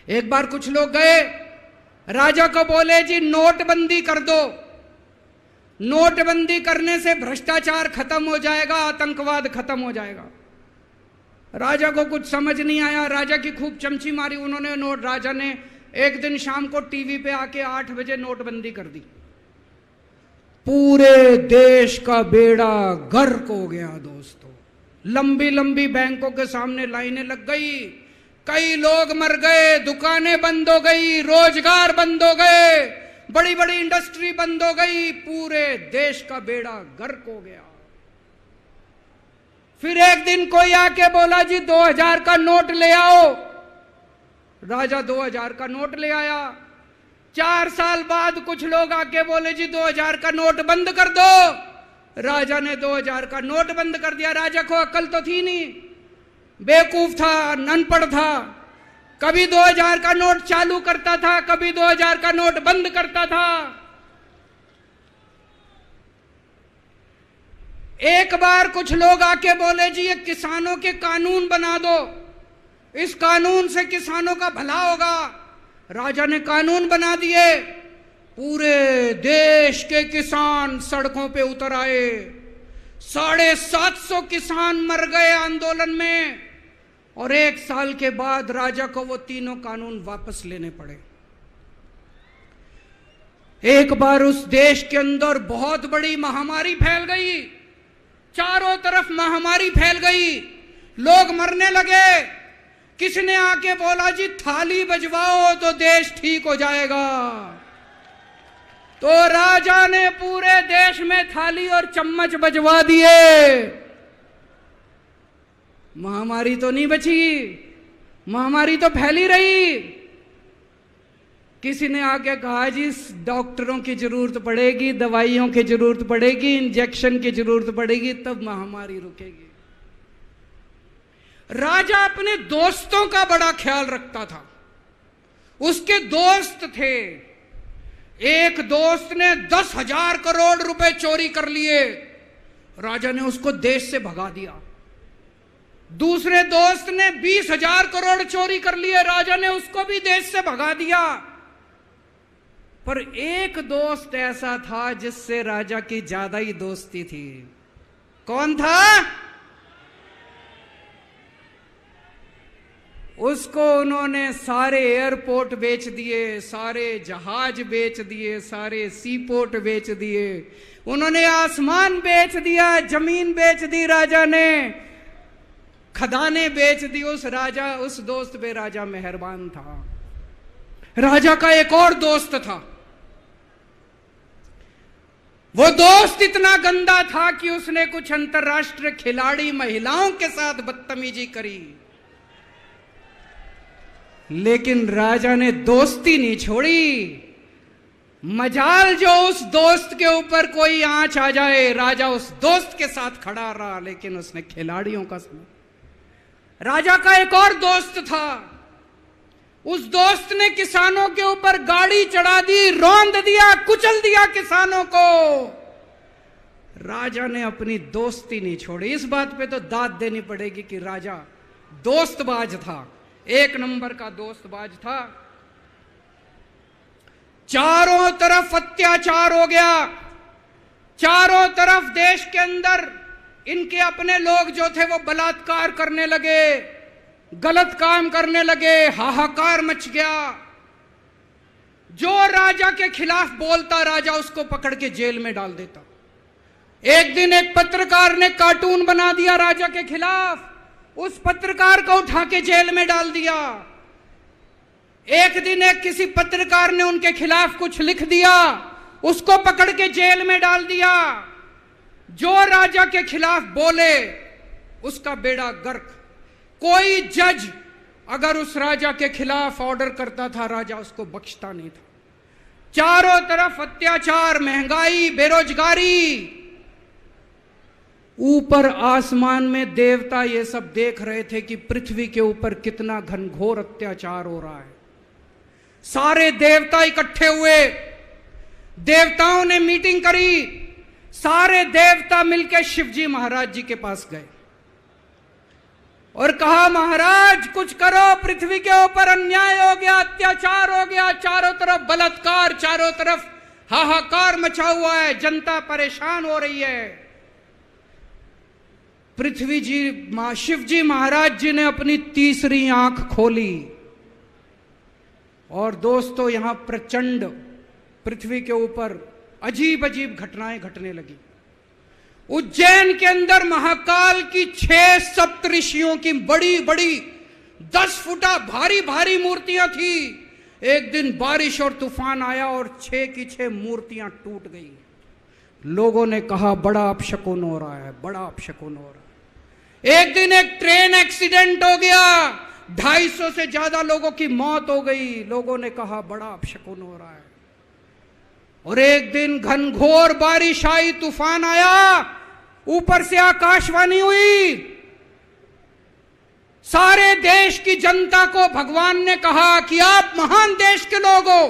एक बार कुछ लोग गए, राजा को बोले जी नोटबंदी कर दो। नोटबंदी करने से भ्रष्टाचार खत्म हो जाएगा, आतंकवाद खत्म हो जाएगा। राजा को कुछ समझ नहीं आया। राजा की खूब चमची मारी उन्होंने। राजा ने एक दिन शाम को टीवी पे आके 8 बजे नोटबंदी कर दी। पूरे देश का बेड़ा गर्क हो गया दोस्तों। लंबी लंबी बैंकों के सामने लाइनें लग गई। कई लोग मर गए, दुकानें बंद हो गई, रोजगार बंद हो गए, बड़ी बड़ी इंडस्ट्री बंद हो गई। पूरे देश का बेड़ा गर्क हो गया। फिर एक दिन कोई आके बोला जी 2000 का नोट ले आओ। राजा 2000 का नोट ले आया। 4 साल बाद कुछ लोग आके बोले जी 2000 का नोट बंद कर दो। राजा ने 2000 का नोट बंद कर दिया। राजा को अकल तो थी नहीं, बेवकूफ था, अनपढ़ था। कभी 2000 का नोट चालू करता था, कभी 2000 का नोट बंद करता था। एक बार कुछ लोग आके बोले जी ये किसानों के कानून बना दो, इस कानून से किसानों का भला होगा। राजा ने कानून बना दिए, पूरे देश के किसान सड़कों पे उतर आए। 750 किसान मर गए आंदोलन में, और 1 साल के बाद राजा को वो तीनों कानून वापस लेने पड़े। एक बार उस देश के अंदर बहुत बड़ी महामारी फैल गई, चारों तरफ महामारी फैल गई, लोग मरने लगे। किसी ने आके बोला जी थाली बजवाओ तो देश ठीक हो जाएगा। तो राजा ने पूरे देश में थाली और चम्मच बजवा दिए। महामारी तो नहीं बची, महामारी तो फैली रही। किसी ने आके कहा जी डॉक्टरों की जरूरत पड़ेगी, दवाइयों की जरूरत पड़ेगी, इंजेक्शन की जरूरत पड़ेगी, तब महामारी रुकेगी। राजा अपने दोस्तों का बड़ा ख्याल रखता था। उसके दोस्त थे। एक दोस्त ने 10,000 करोड़ रुपए चोरी कर लिए, राजा ने उसको देश से भगा दिया। दूसरे दोस्त ने 20,000 करोड़ चोरी कर लिए, राजा ने उसको भी देश से भगा दिया। पर एक दोस्त ऐसा था जिससे राजा की ज्यादा ही दोस्ती थी। कौन था? उसको उन्होंने सारे एयरपोर्ट बेच दिए, सारे जहाज बेच दिए, सारे सी पोर्ट बेच दिए, उन्होंने आसमान बेच दिया, जमीन बेच दी राजा ने, खदानें बेच दी। उस दोस्त पे राजा मेहरबान था। राजा का एक और दोस्त था। वो दोस्त इतना गंदा था कि उसने कुछ अंतर्राष्ट्रीय खिलाड़ी महिलाओं के साथ बदतमीजी करी, लेकिन राजा ने दोस्ती नहीं छोड़ी। मजाल जो उस दोस्त के ऊपर कोई आंच आ जाए, राजा उस दोस्त के साथ खड़ा रहा, लेकिन उसने खिलाड़ियों का समझ। राजा का एक और दोस्त था। उस दोस्त ने किसानों के ऊपर गाड़ी चढ़ा दी, रौंद दिया, कुचल दिया किसानों को। राजा ने अपनी दोस्ती नहीं छोड़ी। इस बात पे तो दाद देनी पड़ेगी कि राजा दोस्तबाज था, 1 नंबर का दोस्तबाज था। चारों तरफ अत्याचार हो गया, चारों तरफ देश के अंदर इनके अपने लोग जो थे वो बलात्कार करने लगे, गलत काम करने लगे, हाहाकार मच गया। जो राजा के खिलाफ बोलता, राजा उसको पकड़ के जेल में डाल देता। एक दिन एक पत्रकार ने कार्टून बना दिया राजा के खिलाफ, उस पत्रकार को उठा के जेल में डाल दिया। एक दिन एक किसी पत्रकार ने उनके खिलाफ कुछ लिख दिया, उसको पकड़ के जेल में डाल दिया। जो राजा के खिलाफ बोले उसका बेड़ा गर्क। कोई जज अगर उस राजा के खिलाफ ऑर्डर करता था, राजा उसको बख्शता नहीं था। चारों तरफ अत्याचार, महंगाई, बेरोजगारी। ऊपर आसमान में देवता ये सब देख रहे थे कि पृथ्वी के ऊपर कितना घनघोर अत्याचार हो रहा है। सारे देवता इकट्ठे हुए, देवताओं ने मीटिंग करी। सारे देवता मिलकर शिवजी महाराज जी के पास गए और कहा, महाराज कुछ करो, पृथ्वी के ऊपर अन्याय हो गया, अत्याचार हो गया, चारों तरफ बलात्कार, चारों तरफ हाहाकार मचा हुआ है, जनता परेशान हो रही है। पृथ्वी जी, शिवजी महाराज जी ने अपनी तीसरी आंख खोली और दोस्तों यहां प्रचंड पृथ्वी के ऊपर अजीब अजीब घटनाएं घटने लगी। उज्जैन के अंदर महाकाल की 6 सप्तऋषियों की बड़ी बड़ी 10 फुटा भारी भारी मूर्तियां थी। एक दिन बारिश और तूफान आया और 6 की 6 मूर्तियां टूट गई। लोगों ने कहा बड़ा अपशकुन हो रहा है, बड़ा अपशकुन हो रहा है। एक दिन एक ट्रेन एक्सीडेंट हो गया, 250 से ज्यादा लोगों की मौत हो गई। लोगों ने कहा बड़ा अपशकुन हो रहा है। और एक दिन घनघोर बारिश आई, तूफान आया, ऊपर से आकाशवाणी हुई। सारे देश की जनता को भगवान ने कहा कि आप महान देश के लोग हो,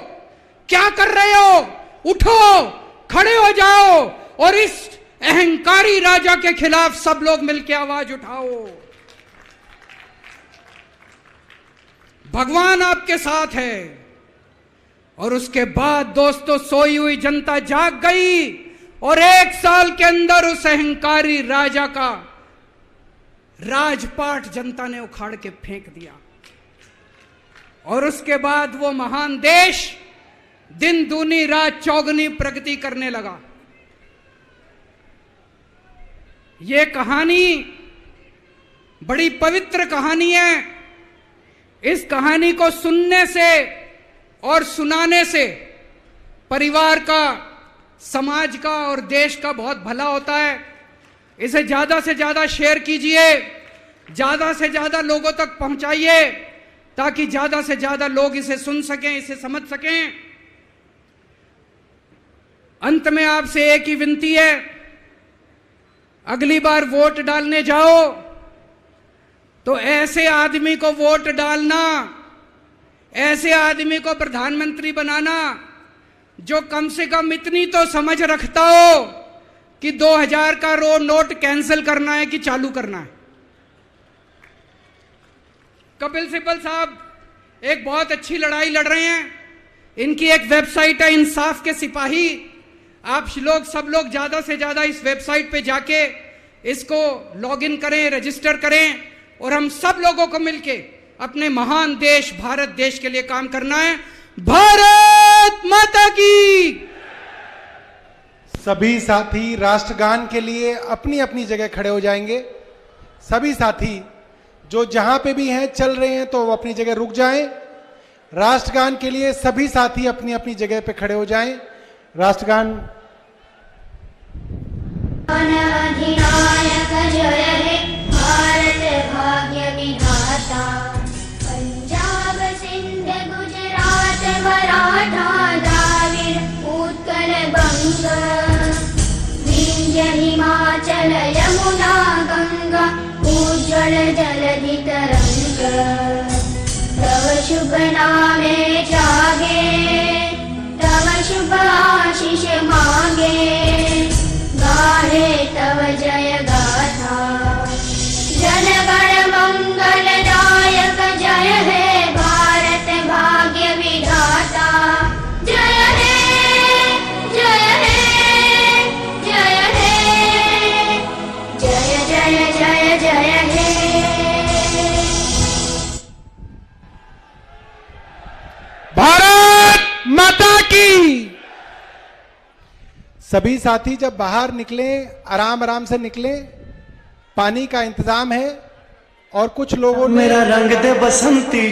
क्या कर रहे हो, उठो, खड़े हो जाओ और इस अहंकारी राजा के खिलाफ सब लोग मिलकर आवाज उठाओ। भगवान आपके साथ है। और उसके बाद दोस्तों, सोई हुई जनता जाग गई और 1 साल के अंदर उस अहंकारी राजा का राजपाट जनता ने उखाड़ के फेंक दिया। और उसके बाद वो महान देश दिन दूनी रात चौगुनी प्रगति करने लगा। ये कहानी बड़ी पवित्र कहानी है। इस कहानी को सुनने से और सुनाने से परिवार का, समाज का और देश का बहुत भला होता है। इसे ज्यादा से ज्यादा शेयर कीजिए, ज्यादा से ज्यादा लोगों तक पहुंचाइए, ताकि ज्यादा से ज्यादा लोग इसे सुन सकें, इसे समझ सकें। अंत में आपसे एक ही विनती है, अगली बार वोट डालने जाओ तो ऐसे आदमी को वोट डालना, ऐसे आदमी को प्रधानमंत्री बनाना जो कम से कम इतनी तो समझ रखता हो कि 2000 का नोट कैंसिल करना है कि चालू करना है। कपिल सिब्बल साहब एक बहुत अच्छी लड़ाई लड़ रहे हैं। इनकी एक वेबसाइट है, इंसाफ के सिपाही। आप लोग, सब लोग ज्यादा से ज्यादा इस वेबसाइट पे जाके इसको लॉगिन करें, रजिस्टर करें और हम सब लोगों को मिलके अपने महान देश भारत देश के लिए काम करना है। भारत माता की। सभी साथी राष्ट्रगान के लिए अपनी अपनी जगह खड़े हो जाएंगे। सभी साथी जो जहां पे भी हैं, चल रहे हैं तो वो अपनी जगह रुक जाएं। राष्ट्रगान के लिए सभी साथी अपनी अपनी जगह पे खड़े हो जाएं। राष्ट्रगान। अधिनायक जय हे भारत भाग्य विधाता, पंजाब सिंध गुजरात मराठा द्राविड़ उत्कल बंग, विंध्य हिमाचल यमुना गंगा उज्ज्वल जलधि तरंग, तव शुभ नामे जागे, तव शुभ आशीष मांगे, गाहे तव जय गाथा, जन गण मंगलदायक जय हे भारत भाग्य विधाता, जय हे जय हे जय हे जय जय जय जय हे। भारत माता की। सभी साथी जब बाहर निकले, आराम आराम से निकले। पानी का इंतजाम है और कुछ लोगों ने मेरा रंग दे बसंती